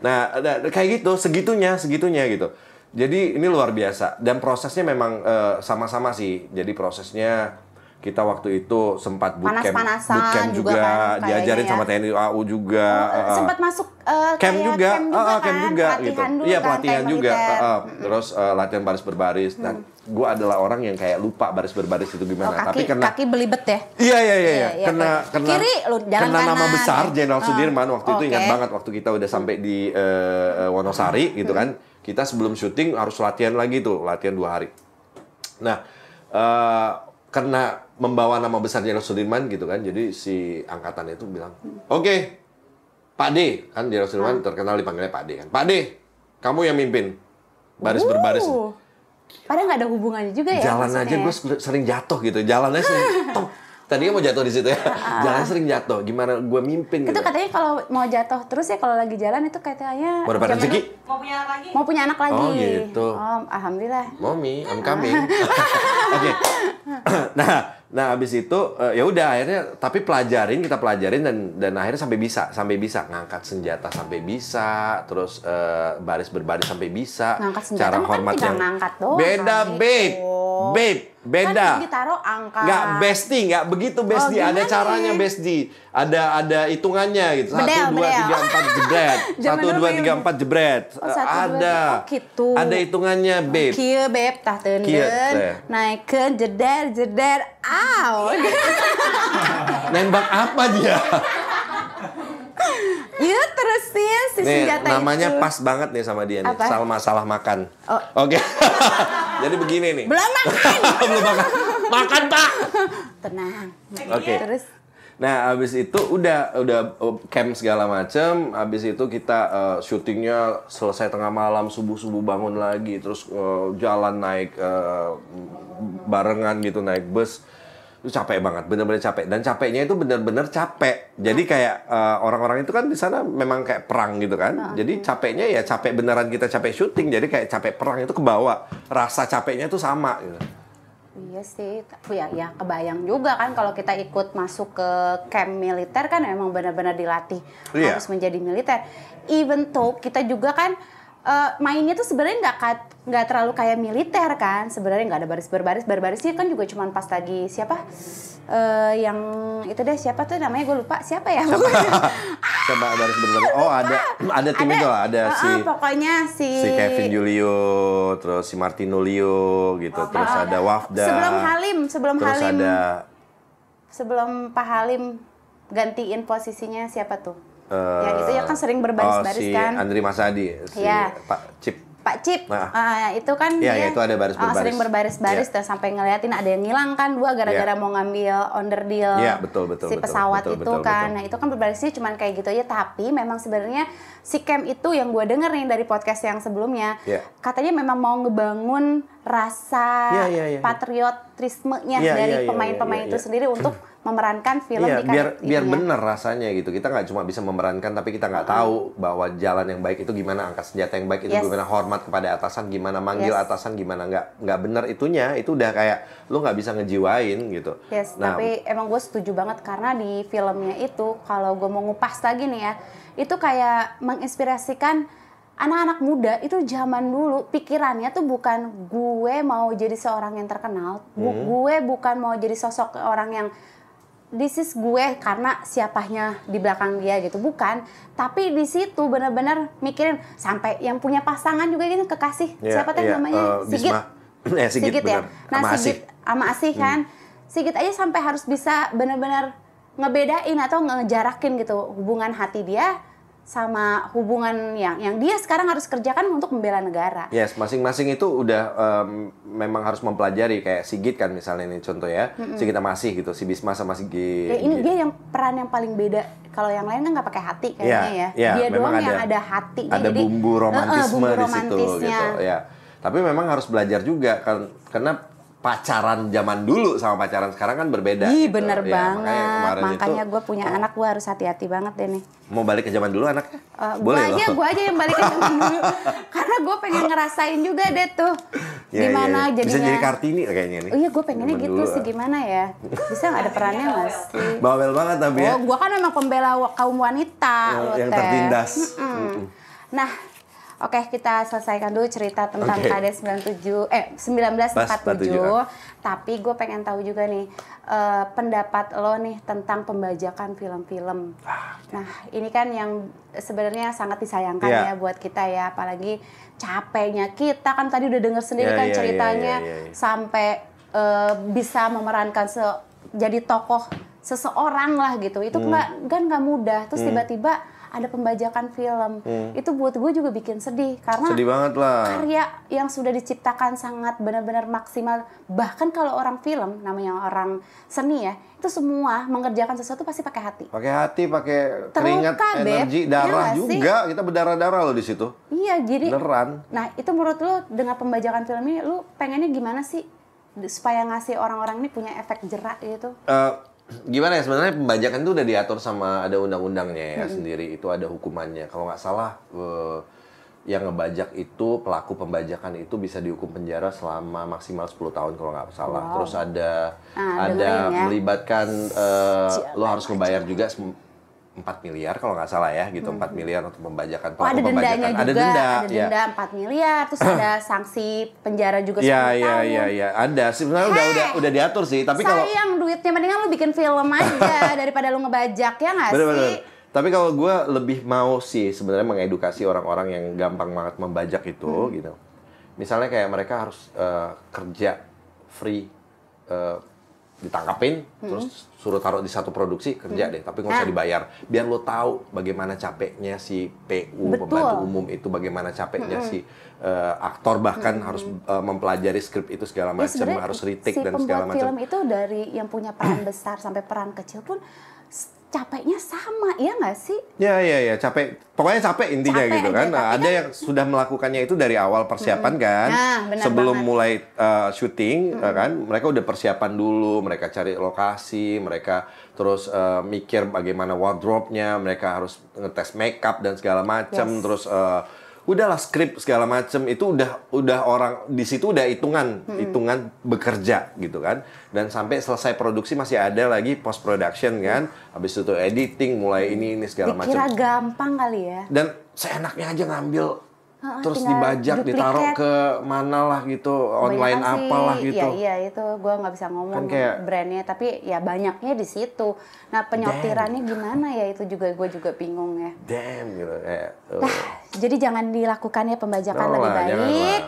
Nah, kayak gitu, segitunya gitu. Jadi ini luar biasa, dan prosesnya memang sama-sama sih. Jadi prosesnya kita waktu itu sempat bootcamp juga kan, diajarin sama TNI AU juga. Sempat masuk camp juga gitu. Iya, pelatihan juga. Terus latihan baris berbaris, dan gue adalah orang yang kayak lupa baris berbaris itu gimana. Tapi kaki belibet ya? Iya. Kena kiri lu jalan kena kanan. Nama besar Jenderal Sudirman waktu itu, ingat banget waktu kita udah sampai di Wonosari gitu kan. Kita sebelum syuting harus latihan lagi tuh, latihan 2 hari. Nah, karena membawa nama besar Jenderal Sudirman gitu kan, jadi si angkatan itu bilang, oke, Pak D, kan Jenderal Sudirman terkenal dipanggilnya Pak D kan. Pak D, kamu yang mimpin baris berbaris. Padahal nggak ada hubungannya juga ya. Jalan aja gue sering jatuh gitu, jalannya sering. Tadinya mau jatuh di situ ya. Jalan sering jatuh. Gimana gue mimpin Itu gitu. katanya kalau mau jatuh terus ya kalau lagi jalan itu katanya Mau dapat rezeki? mau punya anak lagi. Oh, gitu. Oh, alhamdulillah. Mommy, I'm coming. Oke. Nah, habis itu ya udah akhirnya kita pelajarin dan akhirnya sampai bisa ngangkat senjata sampai bisa, terus baris berbaris sampai bisa. Ngangkat senjata Cara kan hormat tinggal yang ngangkat doang. beda, kali. babe. Oh. Babe, beda. Kan ditaruh angkat. Nggak besti, nggak begitu besti. Oh, ada gimana? caranya besti. Ada hitungannya gitu. 1, Bedel, 2, bedel. 3, 4 jebret. Zaman 1, dulu 2, 3, 4 jebret. Oh, 1, 2, Ada. oh, gitu. Ada hitungannya, babe. Kieu beb tah Kieu, teundeun teh. naikeun jeder aw. Nembak apa dia? Ieu terusin si Nih, senjata namanya itu. pas banget nih sama dia nih. Apa? Salma salah makan. Oh. Oke. Jadi begini nih. Belum makan. Belum makan. Makan, Pak. Tenang. Oke. Terus Nah, abis itu udah camp segala macem. Abis itu kita syutingnya selesai tengah malam, subuh bangun lagi, terus jalan naik barengan gitu, naik bus. Itu capek banget, bener-bener capek. Dan capeknya itu bener-bener capek. Jadi kayak orang-orang itu kan di sana memang kayak perang gitu kan. Jadi capeknya ya capek beneran, kita capek syuting. Jadi kayak capek perang itu kebawa. Rasa capeknya itu sama gitu. iya sih, tapi ya kebayang juga kan kalau kita ikut masuk ke camp militer kan emang benar-benar dilatih Iya. harus menjadi militer. Even though kita juga kan mainnya tuh sebenarnya nggak terlalu kayak militer kan, sebenarnya nggak ada barisnya kan juga cuman pas lagi siapa yang itu deh siapa tuh namanya gue lupa siapa ya. Coba baris berbaris. Oh, ada tim itu lah, ada pokoknya si Kevin Julio, terus si Martino Leo gitu, terus ada Wafda. sebelum terus Halim ada sebelum Pak Halim gantiin posisinya siapa tuh? Yang itu ya kan sering berbaris-baris si kan. Andri Masadi, si Iya. Pak Cip. Pak Cip, Nah. itu kan Iya, dia itu ada baris-berbaris. sering berbaris-baris Iya. dan sampai ngeliatin ada yang ngilang kan dua gara-gara Iya. mau ngambil underdeal Iya, betul, si pesawat betul, itu betul, kan. betul. Nah itu kan berbarisnya cuman kayak gitu aja, tapi memang sebenarnya si camp itu yang gue denger nih dari podcast yang sebelumnya, Iya. katanya memang mau ngebangun rasa Iya. patriotismenya Iya, dari iya, pemain-pemain iya, itu sendiri untuk memerankan film Iya, di biar ininya. bener rasanya gitu. Kita nggak cuma bisa memerankan, tapi kita nggak tahu bahwa jalan yang baik itu gimana, angkat senjata yang baik itu Yes. gimana, hormat kepada atasan gimana, manggil Yes. atasan gimana, nggak bener itunya. Itu udah kayak lu nggak bisa ngejiwain gitu. Yes, Nah, tapi emang gue setuju banget karena di filmnya itu kalau gue mau ngupas lagi nih ya, itu kayak menginspirasikan anak-anak muda itu zaman dulu pikirannya tuh bukan gue mau jadi seorang yang terkenal, gue bukan mau jadi sosok orang yang this is gue karena siapanya di belakang dia gitu, bukan. Tapi di situ benar-benar mikirin sampai yang punya pasangan juga gitu, kekasih iya, siapa teh iya, namanya Sigit. Sigit Ya. benar. Nah, Sama Asih. sama Asih kan. Sigit aja sampai harus bisa benar-benar ngebedain atau ngejarakin gitu hubungan hati dia sama hubungan yang dia sekarang harus kerjakan untuk membela negara. Yes, masing-masing itu udah memang harus mempelajari. Kayak Sigit kan misalnya ini contoh ya. Sigit sama Asih gitu, si Bisma sama Sigit. Ya, ini dia yang peran yang paling beda. Kalau yang lain kan nggak pakai hati kayaknya ya. Iya, Dia memang doang yang ada hatinya. ada jadi, bumbu romantisme bumbu di situ romantisnya. gitu ya. Tapi memang harus belajar juga kan, karena pacaran zaman dulu sama pacaran sekarang kan berbeda. Ih, gitu. bener Ya, banget. Makanya itu gue punya anak, gue harus hati-hati banget deh nih. mau balik ke zaman dulu anaknya? Gue loh. aja yang balik ke zaman dulu. Karena gue pengen ngerasain juga deh tuh. Iya, Gimana iya. jadinya. Bisa jadi Kartini kayaknya nih. Oh iya, gue pengennya Zaman gitu dulu. sih, gimana ya? Bisa nggak ada perannya nggak sih? Bawel banget tapi ya. Oh, gue kan memang pembela kaum wanita loh, Yang Teh. tertindas. Nah, oke, kita selesaikan dulu cerita tentang Oke. KD 1947. 47. Tapi gue pengen tahu juga nih pendapat lo nih tentang pembajakan film-film. Nah, ini kan yang sebenarnya sangat disayangkan Iya. ya buat kita ya, apalagi capeknya kita kan tadi udah dengar sendiri Iya, kan iya, ceritanya iya, iya. sampai bisa memerankan jadi tokoh seseorang lah gitu. Itu nggak mudah. Terus tiba-tiba ada pembajakan film. Itu buat gue juga bikin sedih karena Sedih banget lah. karya yang sudah diciptakan sangat benar-benar maksimal. Bahkan kalau orang film, namanya orang seni ya, itu semua mengerjakan sesuatu pasti pakai hati. Pakai hati, pakai keringat, Terluka, Beb. energi, Iya darah nggak sih? juga. Kita berdarah-darah loh di situ. Iya, jadi Beneran. nah itu menurut lu dengan pembajakan film ini lu pengennya gimana sih supaya ngasih orang-orang ini punya efek jerak gitu? gimana ya, sebenarnya pembajakan itu udah diatur sama ada undang-undangnya ya sendiri, itu ada hukumannya. Kalau nggak salah yang ngebajak itu, pelaku pembajakan itu bisa dihukum penjara selama maksimal 10 tahun kalau nggak salah. Terus ada dengerin ya. melibatkan lo harus ngebayar juga 4 miliar kalau nggak salah ya gitu, 4 miliar untuk pembajakan, pelaku ada dendanya pembajakan. juga, Ada denda, ada denda 4 miliar, terus ada sanksi penjara juga 10 tahun. Iya, ada. Sebenarnya udah diatur sih, tapi kalau sayang duitnya, mendingan lu bikin film aja daripada lu ngebajak, ya nggak sih? bener. Tapi kalau gue lebih mau sih sebenarnya mengedukasi orang-orang yang gampang banget membajak itu gitu. Misalnya kayak mereka harus kerja free, ditangkapin, terus suruh taruh di satu produksi, kerja deh, tapi nggak usah dibayar. Biar lo tahu bagaimana capeknya si PU, pembantu umum itu, bagaimana capeknya si aktor, bahkan harus mempelajari skrip itu segala macam, harus retake dan segala macam. Si pembuat film itu dari yang punya peran besar sampai peran kecil pun capeknya sama, ya nggak sih? Ya, capek. Pokoknya capek intinya Capek gitu aja, kan. Nah, tapi ada yang sudah melakukannya itu dari awal persiapan kan. Nah, benar sebelum banget. mulai syuting kan, mereka udah persiapan dulu, mereka cari lokasi, mereka terus mikir bagaimana wardrobe-nya, mereka harus ngetes makeup dan segala macam, terus udahlah skrip segala macam itu udah orang di situ udah hitungan bekerja gitu kan, dan sampai selesai produksi masih ada lagi post production kan, habis itu editing, mulai ini segala macam. Dikira gampang kali ya. Dan seenaknya aja ngambil terus tinggal dibajak, duplicate. ditaruh ke mana lah gitu, online Kebanyakan sih, apalah gitu. Iya itu gue nggak bisa ngomong Kan kayak- brandnya, tapi ya banyaknya di situ. Nah penyortirannya gimana ya, itu juga gue juga bingung ya. Damn gitu kayak. Jadi jangan dilakukan ya pembajakan, Janganlah, lebih baik janganlah.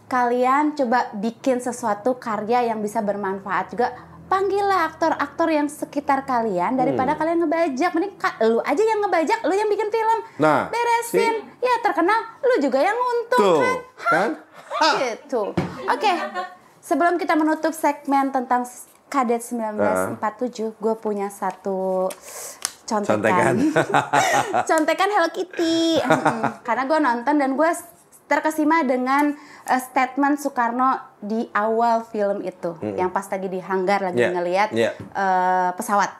kalian coba bikin sesuatu karya yang bisa bermanfaat juga. Panggillah aktor-aktor yang sekitar kalian daripada kalian ngebajak. Mending lu aja yang ngebajak, lu yang bikin film. Nah, beresin. Ya terkenal, lu juga yang untung Tuh, kan. kan? Gitu. Oke, sebelum kita menutup segmen tentang Kadet 1947, gue punya satu contekan. Contekan Hello Kitty. Karena gue nonton dan gue terkesima dengan statement Soekarno di awal film itu, yang pas lagi di hanggar lagi ngelihat pesawat.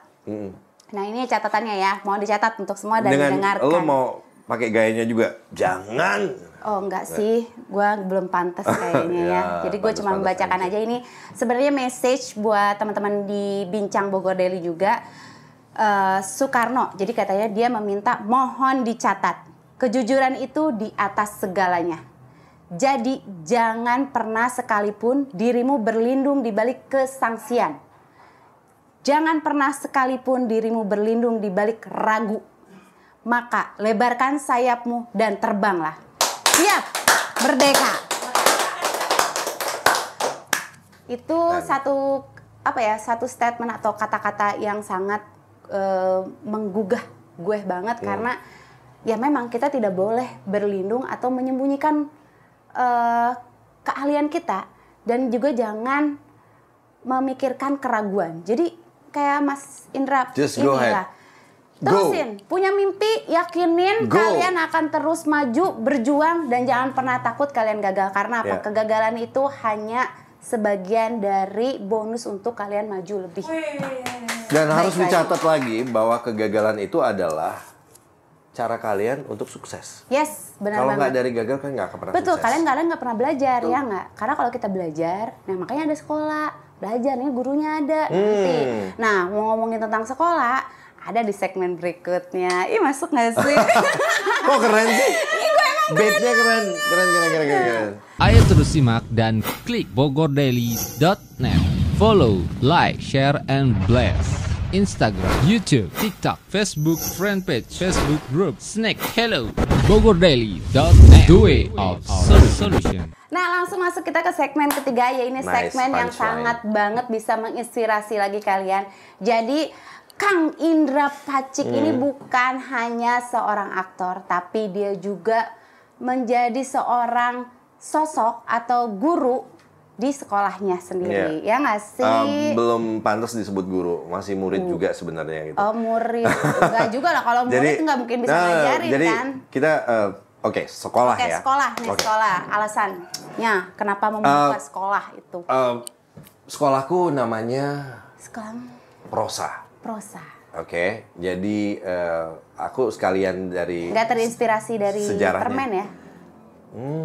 Nah ini catatannya ya, mau dicatat untuk semua dan didengarkan. Lo mau pakai gayanya juga? Jangan. Oh enggak sih, gue belum pantas kayaknya ya. Jadi gue cuma membacakan aja ini. Sebenarnya message buat teman-teman di Bincang Bogor Daily juga. Soekarno, jadi katanya dia meminta mohon dicatat, kejujuran itu di atas segalanya. Jadi jangan pernah sekalipun dirimu berlindung di balik kesangsian. Jangan pernah sekalipun dirimu berlindung di balik ragu. Maka lebarkan sayapmu dan terbanglah. Siap, merdeka. Itu satu statement atau kata-kata yang sangat menggugah gue banget, karena ya memang kita tidak boleh berlindung atau menyembunyikan keahlian kita, dan juga jangan memikirkan keraguan. Jadi kayak Mas Indra, Just go ahead. Terusin, punya mimpi, yakinin kalian akan terus maju, berjuang, dan jangan pernah takut kalian gagal. Karena apa? Kegagalan itu hanya sebagian dari bonus untuk kalian maju lebih. Dan harus dicatat lagi bahwa kegagalan itu adalah cara kalian untuk sukses. Yes, benar banget. Kalau nggak dari gagal kan nggak akan pernah Betul, sukses. kalian nggak pernah belajar, ya nggak? Karena kalau kita belajar, nah makanya ada sekolah, belajar nih gurunya ada nanti. Nah, mau ngomongin tentang sekolah, ada di segmen berikutnya. Ih, masuk nggak sih? Kok keren sih? Beatnya keren. Ayo terus simak dan klik bogordaily.net. Follow, like, share, and blast. Instagram, YouTube, TikTok, Facebook, Fanpage, Facebook Group, Snack, Hello, bogordaily.net. The way of solution. Nah, langsung masuk kita ke segmen ketiga, ya ini Nice, segmen yang punchline. sangat banget bisa menginspirasi lagi kalian. Jadi Kang Indra Pacik ini bukan hanya seorang aktor, tapi dia juga menjadi seorang sosok atau guru di sekolahnya sendiri. Ya nggak sih? Belum pantas disebut guru, masih murid juga sebenarnya gitu. Oh, murid. Enggak juga lah, kalau murid nggak mungkin bisa ngajarin jadi kan. kita sekolah Oke, ya. sekolah nih, Oke. sekolah. Alasannya kenapa membuka sekolah itu? Sekolahku namanya Sekolah prosa. Prosa. Oke, jadi aku sekalian dari Nggak terinspirasi dari sejarahnya. permen ya?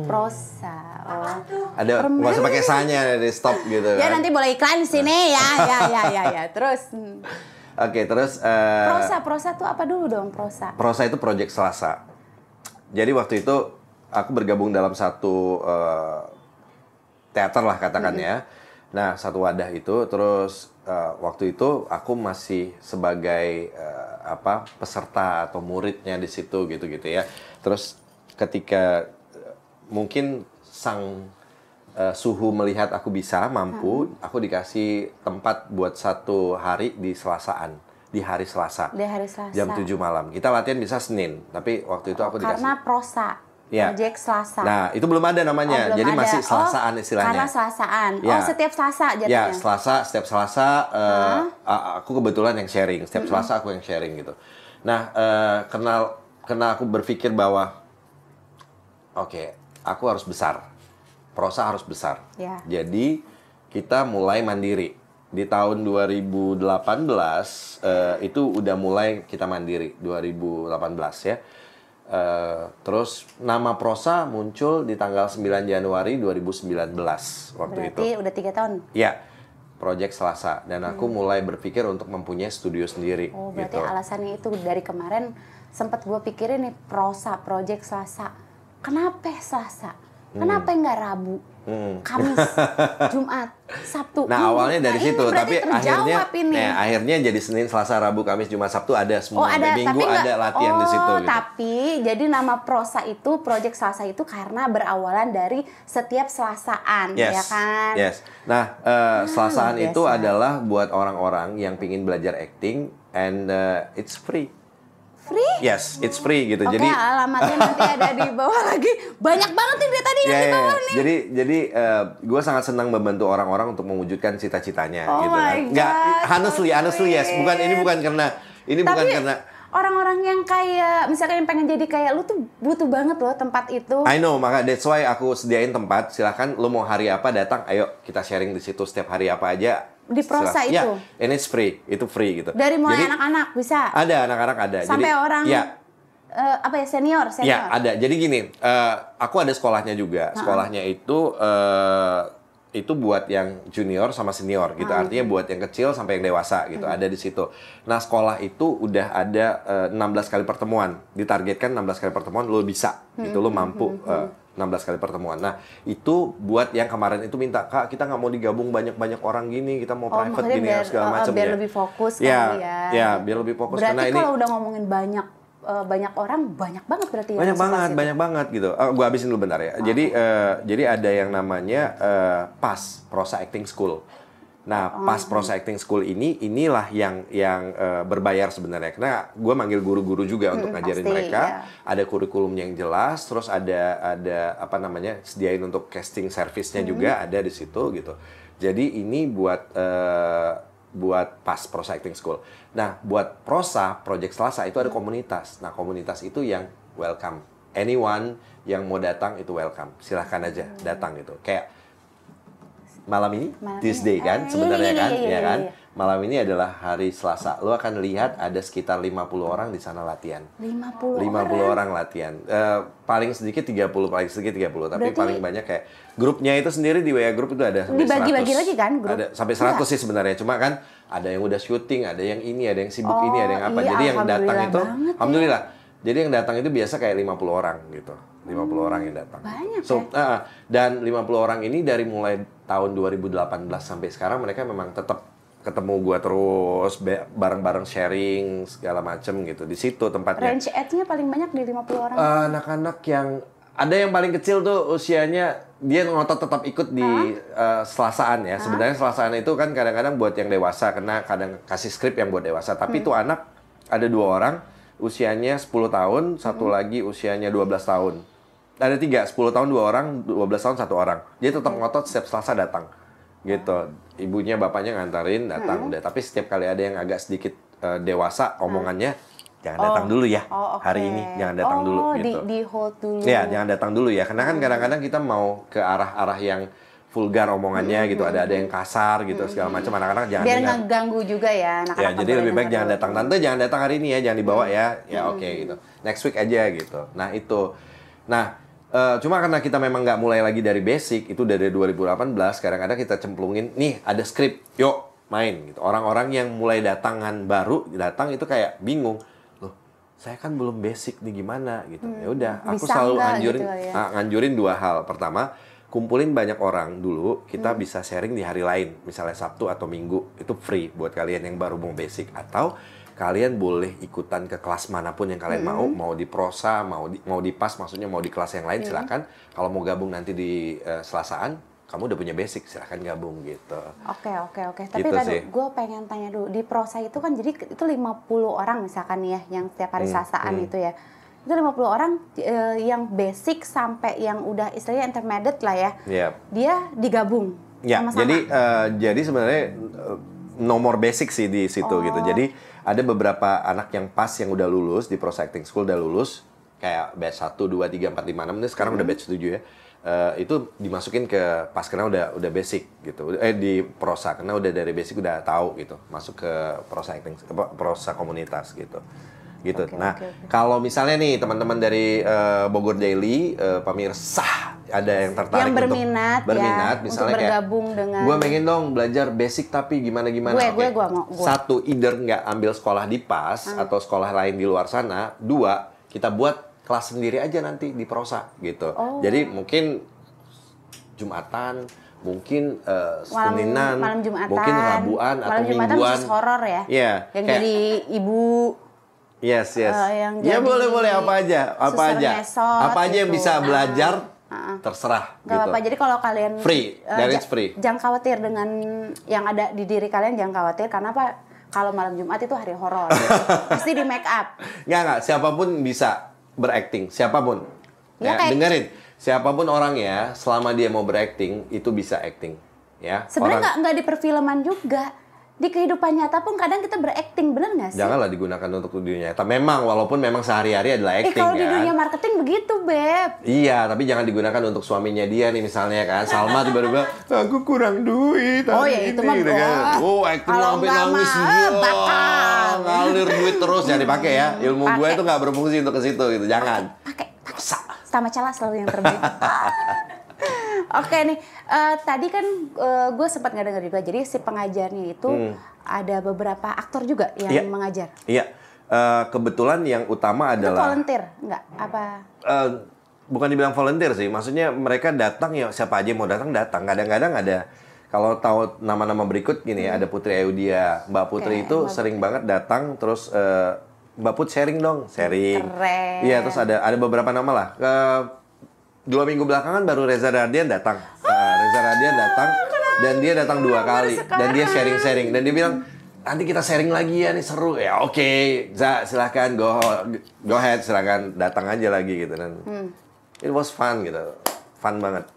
Prosa. Oh. Ada nggak usah pakai sanya dari stop gitu Ya kan. nanti boleh iklan di sini ya. Terus Oke, terus prosa tuh apa dulu dong prosa? prosa itu project Selasa. Jadi waktu itu aku bergabung dalam satu teater lah katakan ya. Nah, satu wadah itu terus waktu itu aku masih sebagai peserta atau muridnya di situ gitu-gitu ya. Terus ketika mungkin sang suhu melihat aku bisa mampu, aku dikasih tempat buat 1 hari di Selasaan, di hari Selasa. Di hari Selasa. Jam 7 malam. Kita latihan bisa Senin, tapi waktu itu aku dikasih. Karena prosa. Ya. Project Selasa. Nah, itu belum ada namanya. Belum Jadi ada. masih Selasaan istilahnya. Karena Selasaan. Ya. Setiap Selasa jadinya. Ya, setiap Selasa aku kebetulan yang sharing. Setiap Selasa aku yang sharing gitu. Nah, karena aku berpikir bahwa oke, aku harus besar. Prosa harus besar. Ya. Jadi kita mulai mandiri. Di tahun 2018 itu udah mulai kita mandiri. 2018 ya. Terus nama prosa muncul di tanggal 9 Januari 2019 waktu itu. Berarti udah 3 tahun. Ya, Project Selasa. Dan aku mulai berpikir untuk mempunyai studio sendiri. Oh, berarti gitu. alasannya itu dari kemarin sempat gue pikirin nih prosa, Project Selasa. Kenapa Selasa? Kenapa nggak Rabu, Kamis, Jumat, Sabtu? Nah, awalnya dari situ, berarti tapi akhirnya ini. akhirnya jadi Senin, Selasa, Rabu, Kamis, Jumat, Sabtu ada semua. Oh, ada, Minggu tapi ada latihan di situ gitu. Tapi jadi nama prosa itu, Project Selasa itu karena berawalan dari setiap Selasaan, Yes. ya kan? Yes. Nah, Selasaan biasa. itu adalah buat orang-orang yang pingin belajar acting and it's free. Free? Yes, it's free gitu. Oke, Jadi alamatnya nanti ada di bawah lagi. Banyak banget nih dia tadi yang di bawah nih. Jadi gue sangat senang membantu orang-orang untuk mewujudkan cita-citanya Oh gitu my kan. Nggak, God, honestly yes. Bukan karena orang-orang yang kayak misalkan yang pengen jadi kayak lu tuh butuh banget loh tempat itu. I know, maka that's why aku sediain tempat. Silahkan lu mau hari apa datang, ayo kita sharing di situ setiap hari apa aja. Di prosa Silahkan. itu? Ya, and it's free, itu free gitu. Dari mulai Jadi, anak-anak bisa. ada anak-anak ada. Sampai Jadi, orang ya, senior. ya ada. Jadi gini, aku ada sekolahnya juga. Sekolahnya itu buat yang junior sama senior gitu. Artinya buat yang kecil sampai yang dewasa gitu. Ada di situ. Nah, sekolah itu udah ada 16 kali pertemuan. Ditargetkan 16 kali pertemuan lo bisa gitu, lo mampu 16 kali pertemuan. Nah, itu buat yang kemarin itu minta, "Kak, kita nggak mau digabung banyak-banyak orang gini, kita mau private maksudnya gini segala macam biar ya." lebih fokus Ya, kali ya. ya, biar lebih fokus. Berarti Karena ini kalau udah ngomongin banyak orang, banyak banget berarti ya. banyak banget gitu. Gue habisin dulu bentar ya. Jadi ada yang namanya PAS, Prosa Acting School. Nah, PAS Prosa Acting School inilah yang berbayar sebenarnya. Karena gue manggil guru-guru juga untuk ngajarin pasti, mereka. ya. Ada kurikulumnya yang jelas, terus ada sediain untuk casting service-nya juga ada di situ gitu. Jadi ini buat PAS Prosa Acting School. Nah, buat Prosa Project Selasa itu ada komunitas. Nah, komunitas itu yang welcome. Anyone yang mau datang itu welcome. Silahkan aja datang gitu. Kayak malam ini Tuesday kan sebenarnya kan, ya kan? Malam ini adalah hari Selasa. Lo akan lihat ada sekitar 50 orang di sana latihan. 50 orang latihan. Paling sedikit 30, tapi Berarti paling banyak kayak grupnya itu sendiri di WA grup itu ada sampai 100. Dibagi-bagi lagi kan grup? Ada sampai 100 sih sebenarnya. Cuma kan ada yang udah syuting, ada yang ini, ada yang sibuk ini, ada yang apa. iya, Jadi yang datang alhamdulillah itu banget ya. alhamdulillah. Jadi yang datang itu biasa kayak 50 orang gitu. 50 orang yang datang. Banyak Dan 50 orang ini dari mulai tahun 2018 sampai sekarang mereka memang tetap ketemu gua terus bareng-bareng sharing segala macem gitu. Di situ tempatnya. Range age-nya paling banyak di 50 orang. Anak-anak yang ada yang paling kecil tuh usianya dia ngotot tetap ikut di Selasaan ya. Sebenarnya Selasaan itu kan kadang-kadang buat yang dewasa karena kadang kasih skrip yang buat dewasa. Tapi itu anak ada 2 orang usianya 10 tahun, satu lagi usianya 12 tahun. Ada 3, 10 tahun 2 orang, 12 tahun 1 orang. Dia tetap ngotot setiap Selasa datang. Gitu. Ibunya bapaknya ngantarin datang udah. Tapi setiap kali ada yang agak sedikit dewasa omongannya, jangan datang dulu ya. Hari ini jangan datang dulu gitu. Di hold dulu. Ya, jangan datang dulu ya. Karena kan kadang-kadang kita mau ke arah-arah yang vulgar omongannya gitu, ada yang kasar gitu segala macam, anak-anak jangan Biar dengar. nggak ganggu juga ya anak-anak. Ya, nggak jadi boleh lebih baik denger jangan dulu. datang, tante jangan datang hari ini ya, jangan dibawa ya. Ya oke gitu. Next week aja gitu. Nah itu. Nah, cuma karena kita memang nggak mulai lagi dari basic, itu dari 2018, kadang-kadang kita cemplungin, nih ada skrip, yuk main gitu. Orang-orang yang mulai datangan baru, datang itu kayak bingung. Loh, saya kan belum basic nih gimana gitu. Ya udah, aku Bisa selalu nggak nganjurin, gitu ya? nganjurin dua hal. Pertama, kumpulin banyak orang dulu, kita bisa sharing di hari lain, misalnya Sabtu atau Minggu, itu free buat kalian yang baru mau basic, atau kalian boleh ikutan ke kelas manapun yang kalian mau di prosa, mau di pas, maksudnya mau di kelas yang lain silakan. Kalau mau gabung nanti di Selasaan, kamu udah punya basic, silakan gabung gitu. Oke. Tapi Gitu tadi sih. gue pengen tanya dulu, di prosa itu kan jadi itu 50 orang misalkan ya, yang setiap hari Selasaan itu ya. Itu 50 orang yang basic sampai yang udah istilahnya intermediate lah ya. Yep. Dia digabung Ya, sama-sama. jadi sebenarnya nomor basic sih di situ gitu. Jadi ada beberapa anak yang pas yang udah lulus di Prosa Acting School udah lulus kayak batch 1 2 3 4 5 6 ini sekarang udah batch 7 ya. Itu dimasukin ke pas karena udah basic gitu. Di prosa karena udah dari basic udah tahu gitu. Masuk ke Prosa Acting prosa komunitas gitu. Gitu. Oke. Kalau misalnya nih teman-teman dari Bogor Daily, pemirsa ada yang tertarik Yang berminat ya, misalnya untuk bergabung dengan- gue pengen dong belajar basic tapi gimana Gue mau. Satu, either nggak ambil sekolah di PAS atau sekolah lain di luar sana. Dua, kita buat kelas sendiri aja nanti di prosa gitu. Jadi mungkin Jumatan, mungkin Seninan, malam Jumatan, mungkin Rabuan atau malam Jumatan Mingguan. khusus horor ya. Iya, Yang kayak- jadi ibu. Yes. Yang Ya jadi boleh apa aja, suster ngesot apa aja yang gitu. bisa belajar, Nah. terserah. Gak gitu. apa-apa, jadi kalau kalian Free, that is free. Jangan khawatir dengan yang ada di diri kalian, jangan khawatir karena apa? Kalau malam Jumat itu hari horor, pasti di make up. Nggak, siapapun bisa berakting, siapapun. Ya, kayak- Dengerin, siapapun orangnya, selama dia mau berakting, itu bisa acting. Ya, Sebenarnya nggak di perfilman juga, di kehidupan nyata pun kadang kita berakting, bener nggak sih? Janganlah digunakan untuk dunia nyata. Memang, walaupun memang sehari-hari adalah acting Kalau di kan. dunia marketing begitu, Beb. Iya, tapi jangan digunakan untuk suaminya dia nih misalnya kan. Salma tiba-tiba, aku kurang duit. Oh, hari ya itu ini," mah, gitu kan. oh, Acting kalau sampai nggak nangis. mah, Wah, bakal. ngalir duit terus, jangan dipakai ya. Ilmu gue Pakai. itu nggak berfungsi untuk ke situ gitu, jangan. Pakai sama celah selalu yang terbaik. Oke nih, tadi kan gue sempat nggak dengar juga. Jadi si pengajarnya itu ada beberapa aktor juga yang Iya. mengajar. Iya, kebetulan yang utama Itu adalah volunteer, nggak? Apa? bukan dibilang volunteer sih, maksudnya mereka datang ya siapa aja yang mau datang. Kadang-kadang ada, kalau tahu nama-nama berikut gini ya, ada Putri Ayudia, Mbak Putri Oke, itu Mbak sering banget datang, terus Mbak Put sharing dong, sharing. Keren. Iya, terus ada beberapa nama lah. 2 minggu belakangan baru Reza Radian datang. Reza Radian datang dan dia datang 2 kali dan dia sharing-sharing dan dia bilang nanti kita sharing lagi ya nih seru ya. Oke, silahkan go ahead, silahkan datang aja lagi gitu dan it was fun gitu, fun banget.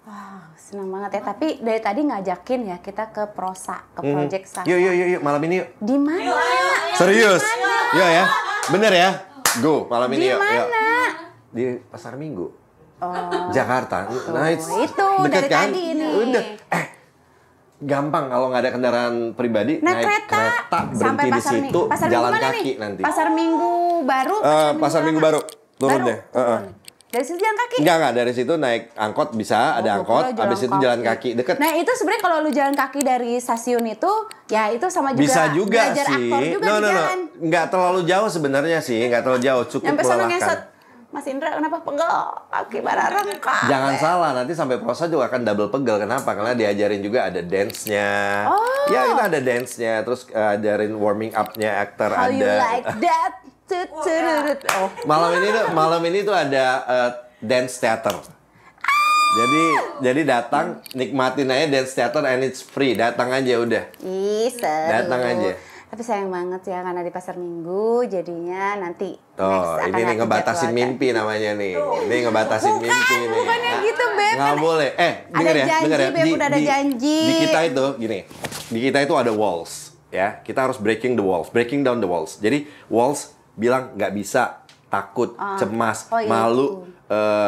Wow, senang banget ya. Tapi dari tadi ngajakin ya kita ke prosa, ke project Sasa. Yuk, malam ini yuk. Di mana? Serius? Yuk ya, bener ya. Go malam ini Di yuk. mana? Di Pasar Minggu. Oh, Jakarta. Nah, itu deket dari kan? tadi ini. Udah. Gampang kalau nggak ada kendaraan pribadi, naik naik kereta berhenti di situ, Pasar jalan Minggu mana kaki nih? nanti. Pasar Minggu baru. Pasar Minggu baru. Turun deh. turun. Dari situ jalan kaki. Enggak, dari situ naik angkot bisa, ada Oh, angkot, gua kira habis itu jalan kaki. Deket. Nah itu sebenarnya kalau lu jalan kaki dari stasiun itu, ya itu sama juga. Bisa juga belajar sih. aktor juga di jalan. Nggak terlalu jauh sebenarnya sih, nggak terlalu jauh, cukup Nyampe sana melelahkan. ngesot. Mas Indra kenapa pegel? Kaki bara rengka. Jangan salah, nanti sampai prosa juga akan double pegel. Kenapa? Karena diajarin juga ada dance-nya. Oh. Ya, kita ada dance-nya. Terus ajarin warming up-nya aktor How ada. you like that? Oh. Malam ini tuh ada dance theater. Jadi datang nikmatin aja dance theater and it's free. Datang aja udah. Ih, seru. Datang aja. Tapi sayang banget ya karena di Pasar Minggu jadinya nanti Oh, next akan ini nih aku ngebatasin jadwalkan. mimpi namanya nih. Ini ngebatasin mimpi nih. bukannya gitu, Beb. Nggak boleh. Denger ya, janji, denger ya. Beb, udah ada janji. Di kita itu gini. Di kita itu ada walls, ya. Kita harus breaking the walls, breaking down the walls. Jadi walls bilang nggak bisa, takut, cemas, Oh, iya, malu,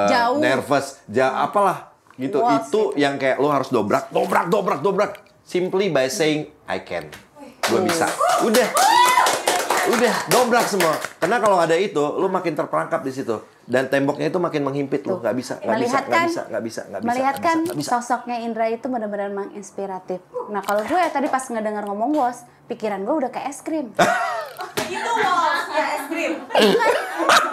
Jauh. nervous, apalah. gitu. Walls Itu yang kayak lo harus dobrak. Simply by saying I can. Gue bisa. Udah dobrak semua. Karena kalau ada itu, lo makin terperangkap di situ. Dan temboknya itu makin menghimpit lo. Nggak bisa. Melihatkan sosoknya Indra itu benar-benar menginspiratif. Nah kalau gue tadi pas ngedengar ngomong walls, pikiran gue udah kayak es krim. Gitu loh, ya es krim.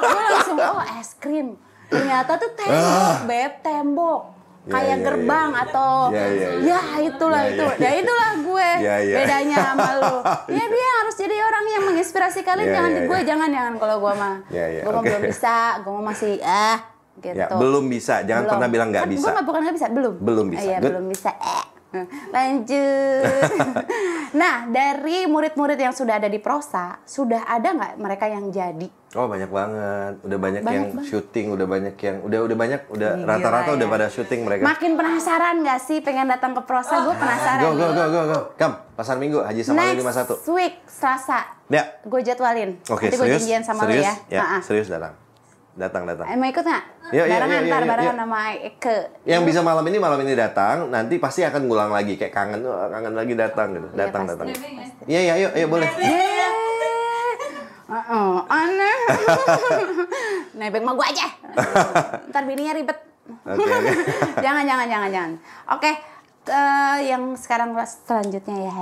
Gue langsung es krim. Ternyata tuh tembok, Beb, tembok. Kayak gerbang atau itulah. Ya itulah gue bedanya sama lu. Ya dia harus jadi orang yang menginspirasi kalian. Jangan kalau gue mah. Gue mah belum bisa, gue mah masih gitu. Ya, belum bisa, jangan pernah bilang nggak bisa. Gue bukan nggak bisa, belum bisa. Iya, belum bisa. Lanjut. Nah, dari murid-murid yang sudah ada di Prosa, sudah ada nggak mereka yang jadi? Oh, banyak banget. Udah banyak yang syuting, udah rata-rata udah pada syuting mereka. Makin penasaran nggak sih pengen datang ke Prosa? Gue penasaran. Go. Come, Pasar Minggu, Haji Samalin 51. Next week, Selasa. Ya. Gue jadwalin. Oke, nanti gue serius? janjian sama lo ya. Serius datang. Mau ikut nggak? Barengan sama Eke. Yang bisa malam ini datang, nanti pasti akan ngulang lagi kayak kangen lagi datang gitu. Datang. Iya, ayo boleh. Aneh. Nebeng mah gue aja. Ntar bininya ribet. Jangan. Oke, yang sekarang selanjutnya ya.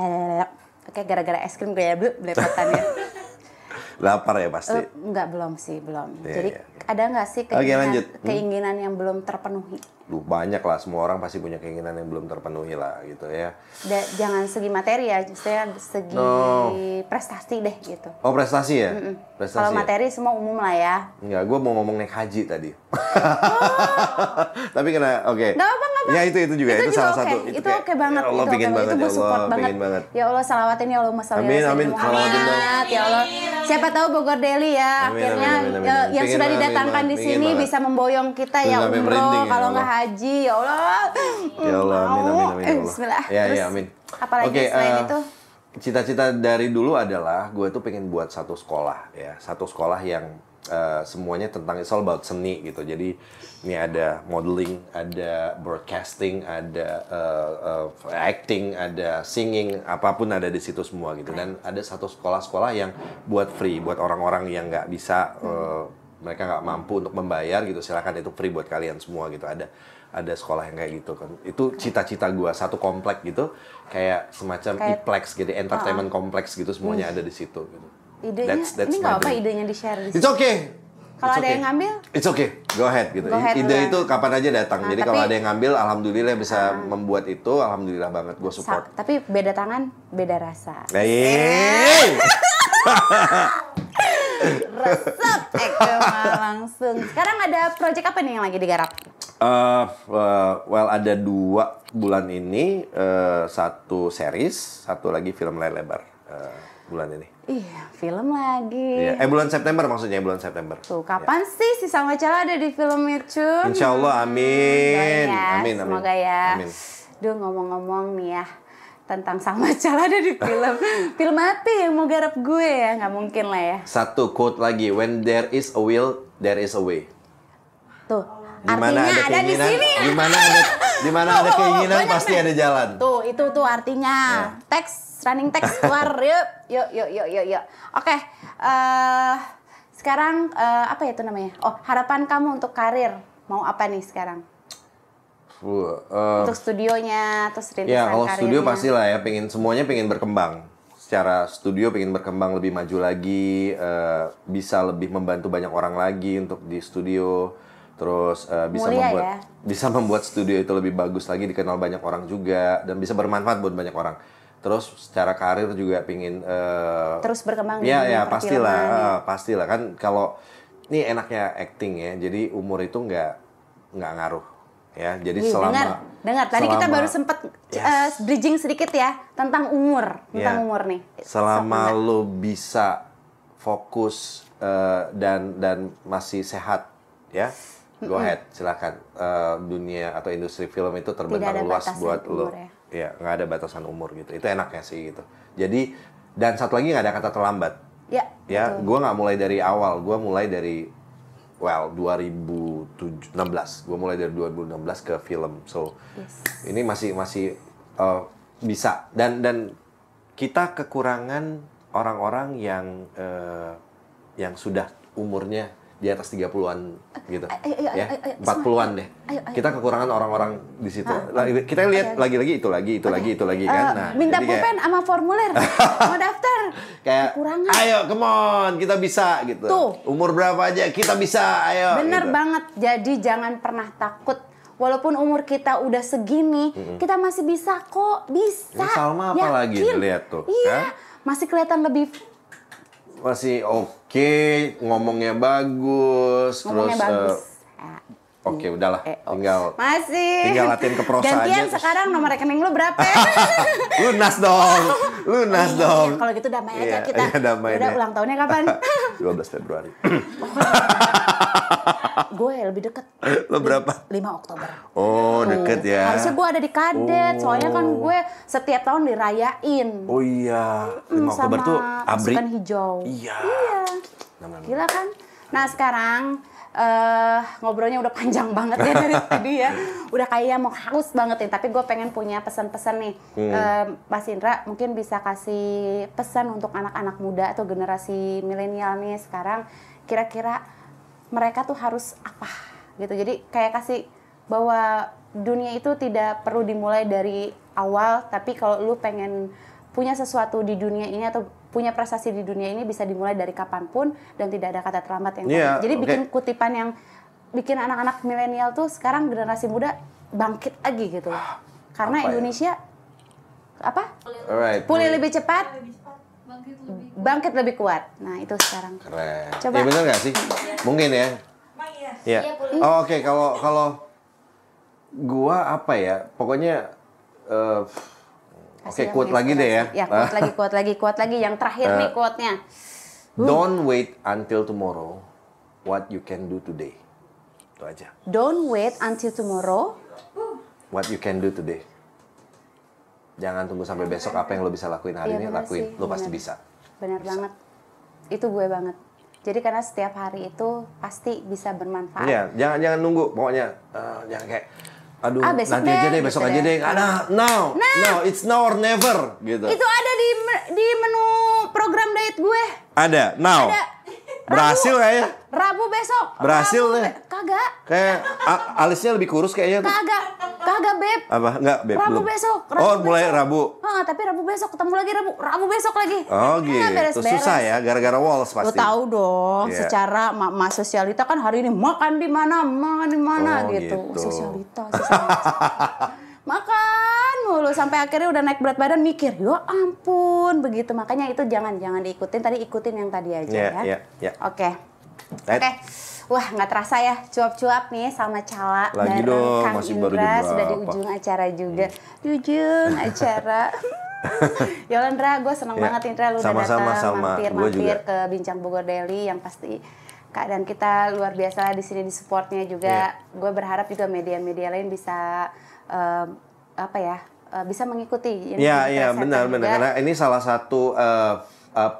Oke, gara-gara es krim gue ya belepotan ya. Lapar ya pasti. Enggak, belum. Iya, Jadi ada nggak sih keinginan yang belum terpenuhi? Banyak lah, semua orang pasti punya keinginan yang belum terpenuhi lah gitu ya. Jangan segi materi ya, justru segi prestasi deh gitu. Oh, prestasi ya? Prestasi. Kalau materi semua umum lah ya. Enggak, gue mau ngomong naik haji tadi. Tapi kena oke. Nggak apa. Ya itu juga itu salah satu. Itu oke banget. Ya Allah, pingin banget. Itu gue support banget. Ya Allah, salawatin ya Allah, Amin. Salawatin banget. Ya Allah. Siapa tahu Bogor Daily ya akhirnya yang sudah didatangkan di sini bisa memboyong kita ya umroh kalau nggak haji. Ya Allah. Ya Allah, amin. Bismillah. Ya, amin. Apalagi selain itu? Cita-cita dari dulu adalah gue tuh pengen buat satu sekolah ya, satu sekolah yang semuanya tentang it's all about seni gitu. Jadi ini ada modeling, ada broadcasting, ada acting, ada singing, apapun ada di situ semua gitu. Dan ada satu sekolah-sekolah yang buat free, buat orang-orang yang nggak bisa, mereka nggak mampu untuk membayar gitu. Silakan, itu free buat kalian semua gitu. Ada sekolah yang kayak gitu kan. Itu cita-cita gue, satu komplek gitu, kayak semacam e-plex gitu, entertainment kompleks gitu, semuanya ada di situ gitu. Idenya, ini nggak apa idenya di-share di sini? It's okay. Kalau ada yang ngambil? It's okay. Go ahead gitu. Ide itu kapan aja datang. Jadi kalau ada yang ngambil, alhamdulillah bisa membuat itu, alhamdulillah banget. Gue support. Tapi beda tangan, beda rasa. Resep Eke langsung. Sekarang ada project apa nih yang lagi digarap? Well, ada 2 bulan ini, satu series, satu lagi film layar lebar bulan ini. Iya, film lagi. Iya. Bulan September maksudnya, bulan September. Tuh, kapan sih si Salma Cala ada di film itu? Insya Allah, amin. Ya, amin. Semoga ya. Amin. Duh, ngomong-ngomong nih ya, tentang Salma Cala ada di film. Film apa yang mau garap gue ya? Nggak mungkin lah ya. Satu quote lagi, when there is a will, there is a way. Tuh, dimana artinya ada di sini. Dimana ada keinginan pasti ada jalan. Tuh, itu tuh artinya. Running text keluar. Yuk. Oke, sekarang apa ya itu namanya? Oh, harapan kamu untuk karir mau apa nih sekarang? Untuk studionya, terus rintisan ya, kalau karirnya. studio pastilah ya, semuanya pengen berkembang. Secara studio pengen berkembang lebih maju lagi, bisa lebih membantu banyak orang lagi untuk di studio. Terus bisa membuat studio itu lebih bagus lagi, dikenal banyak orang juga, dan bisa bermanfaat buat banyak orang. Terus secara karir juga pingin terus berkembang. Ya pastilah kan, kalau ini enaknya acting ya, jadi umur itu nggak ngaruh ya. Jadi dengar tadi kita baru sempat bridging sedikit ya tentang umur, umur nih. Selama lo bisa fokus dan masih sehat ya, go ahead, silakan. Dunia atau industri film itu terbentang luas buat lo. Ya, nggak ada batasan umur gitu. Itu enaknya sih gitu. Jadi, dan satu lagi nggak ada kata terlambat. Ya. Gue nggak mulai dari awal. Gue mulai dari well 2016. Gue mulai dari 2016 ke film. So ini masih bisa dan kita kekurangan orang-orang yang sudah umurnya di atas 30-an gitu. Ya, 40-an deh. Kita kekurangan orang-orang di situ. Kita lihat lagi-lagi itu lagi kan. Nah, minta jadi pulpen sama formulir. Mau daftar. Kayak Kekurangan. ayo come on, kita bisa gitu. Tuh. Umur berapa aja kita bisa, ayo. Bener gitu. banget. Jadi jangan pernah takut. Walaupun umur kita udah segini, kita masih bisa kok. Bisa. Ini Salma apa lagi lihat tuh, Iya. kan? Masih kelihatan lebih Masih oke, ngomongnya bagus, ngomongnya terus bagus. oke, udahlah, tinggal Masih. latih ke prosa Gantian aja. sekarang nomor rekening lu berapa? Lunas dong. Iya, kalau gitu damai aja Iya, kita. iya, damai Udah deh. ulang tahunnya kapan? 12 Februari. Gue lebih deket. Lo berapa? 5 Oktober. Oh, deket ya. Harusnya gue ada di kadet, soalnya kan gue setiap tahun dirayain. Oh iya, 5 Oktober sama tuh Abri. pasukan hijau. Iya. Nama-nama. Gila kan? Nah sekarang ngobrolnya udah panjang banget ya dari tadi ya. Udah kayak mau haus banget nih. Tapi gue pengen punya pesan-pesan nih. Mas Indra mungkin bisa kasih pesan untuk anak-anak muda atau generasi milenial nih sekarang. Kira-kira mereka tuh harus apa gitu. Jadi kayak kasih bahwa dunia itu tidak perlu dimulai dari awal. Tapi kalau lu pengen punya sesuatu di dunia ini atau punya prestasi di dunia ini bisa dimulai dari kapanpun dan tidak ada kata terlambat yang tadi. Jadi bikin kutipan yang bikin anak-anak milenial tuh sekarang generasi muda bangkit lagi gitu. Karena Indonesia pulih lebih cepat, bangkit lebih kuat. Nah itu sekarang. Keren. Coba. Ya bener nggak sih? Mungkin ya. Iya. Oh, oke, kalau gua apa ya? Pokoknya oke, quote lagi deh ya. Ya, quote lagi. Yang terakhir nih quote-nya. Don't wait until tomorrow what you can do today. Itu aja. Don't wait until tomorrow. What you can do today. Jangan tunggu sampai besok apa yang lo bisa lakuin hari ini, bener lakuin. sih, Lo pasti bener. bisa. Benar banget. Itu gue banget. Jadi karena setiap hari itu pasti bisa bermanfaat. Iya, jangan nunggu. Pokoknya jangan kayak aduh, besok nanti aja deh, deh, besok gitu aja deh. deh. Now, it's now or never gitu. Itu ada di menu program diet gue. Ada, now. Ada. Berhasil kayaknya. Rabu besok. Berhasil Rabu deh. Kagak. Kayak alisnya lebih kurus kayaknya tuh. Kagak beb. Apa? Enggak, Beb. Rabu belum. besok. Mulai besok. Rabu. Tapi Rabu besok ketemu lagi Rabu besok lagi. Oh gitu. Beres-beres. Susah ya, gara-gara walls Lo pasti. tahu dong, Iya. secara mak sosialita kan hari ini makan di mana Oh, gitu. gitu. Sosialita. Makan mulu sampai akhirnya udah naik berat badan mikir, ya ampun begitu. Makanya itu jangan diikutin. Tadi ikutin yang tadi aja Iya. Oke. Right. Oke. Wah, nggak terasa ya cuap-cuap nih sama Cala Lagi bareng dong, Kang masih baru Indra jam sudah di berapa? ujung acara juga. Di ujung acara. Yolanda, gue seneng Ya, banget Indra lu udah sama-sama, datang Salma. Gua mampir juga. ke Bincang Bogor Daily yang pasti keadaan kita luar biasa lah di sini di supportnya juga. Gue berharap juga media-media lain bisa bisa mengikuti. Iya, benar. Karena ini salah satu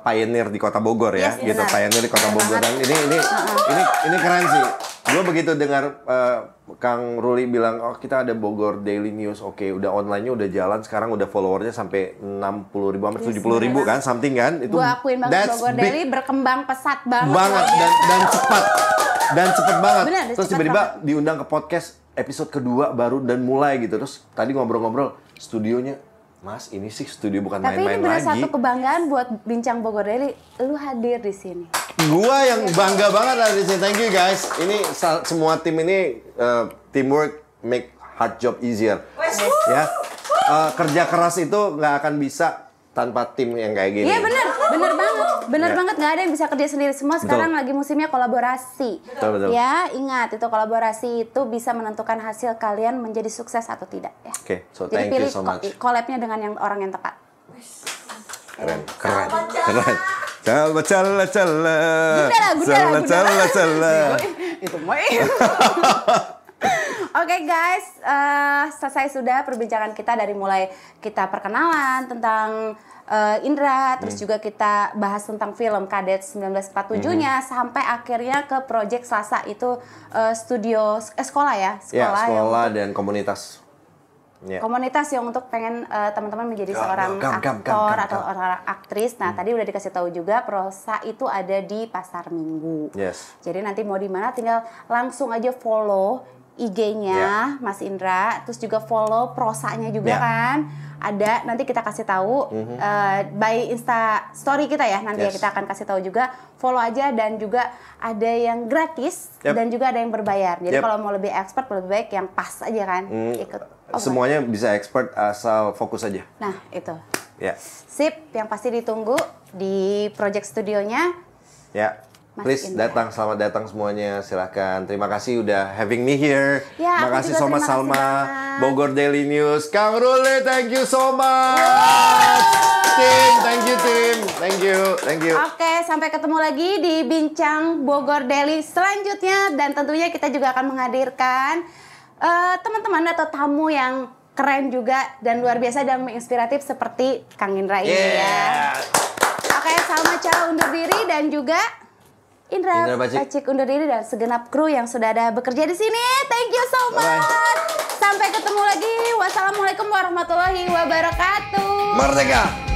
pioneer di Kota Bogor ya, Yes, gitu. benar. Pioneer di Kota Bogor dan ini keren sih. Gue begitu dengar Kang Ruli bilang, oh kita ada Bogor Daily News, oke, udah online-nya udah jalan, sekarang udah followernya sampai 60.000, sampai 70.000 kan, something kan? Itu Gue akuin banget that's Bogor big Daily berkembang pesat banget. banget dan cepat banget. Bener, Terus cepat tiba-tiba diundang ke podcast episode kedua baru dan mulai gitu. Terus tadi ngobrol-ngobrol studionya, Mas ini sih studio bukan Tapi ini main-main benar lagi. satu kebanggaan buat Bincang Bogor Daily, lu hadir di sini. Gua yang bangga banget lah di sini. Thank you guys. Ini semua tim ini teamwork make hard job easier. Ya. Kerja keras itu nggak akan bisa tanpa tim yang kayak gini. Iya benar Ya. banget nggak ada yang bisa kerja sendiri semua. Sekarang lagi musimnya kolaborasi. Betul. Ya ingat itu kolaborasi itu bisa menentukan hasil kalian menjadi sukses atau tidak. Ya. Oke, so Jadi thank you pilih so much. collab-nya dengan yang orang yang tepat. Keren. Cala. Gundala. Cala. Itu mah. Oke guys, selesai sudah perbincangan kita dari mulai kita perkenalan tentang Indra, terus juga kita bahas tentang film Kadet 1947-nya sampai akhirnya ke project Selasa itu studio sekolah ya, sekolah dan komunitas. Komunitas yang untuk pengen teman-teman menjadi seorang aktor atau orang aktris. Nah, tadi udah dikasih tahu juga Prosa itu ada di Pasar Minggu. Yes. Jadi nanti mau di mana tinggal langsung aja follow IG-nya Mas Indra, terus juga follow Prosanya juga kan. Ada, nanti kita kasih tahu by Insta story kita ya, nanti ya kita akan kasih tahu juga, follow aja, dan juga ada yang gratis dan juga ada yang berbayar. Jadi kalau mau lebih expert, lebih baik yang pas aja kan, ikut. Semuanya bisa expert asal fokus aja. Nah itu. Sip, yang pasti ditunggu di project studionya. Please datang, selamat datang semuanya, silahkan. Terima kasih udah having me here. Terima kasih so much Salma, Bogor Daily News, Kang Ruli, thank you so much. Tim, thank you tim, thank you. Oke, sampai ketemu lagi di Bincang Bogor Daily selanjutnya, dan tentunya kita juga akan menghadirkan teman-teman atau tamu yang keren juga dan luar biasa dan menginspiratif seperti Kang Indra ini ya. Oke, Salma Cara undur diri dan juga Indra Bacik undur diri dan segenap kru yang sudah ada bekerja di sini. Thank you so much. Sampai ketemu lagi. Wassalamualaikum warahmatullahi wabarakatuh. Merdeka.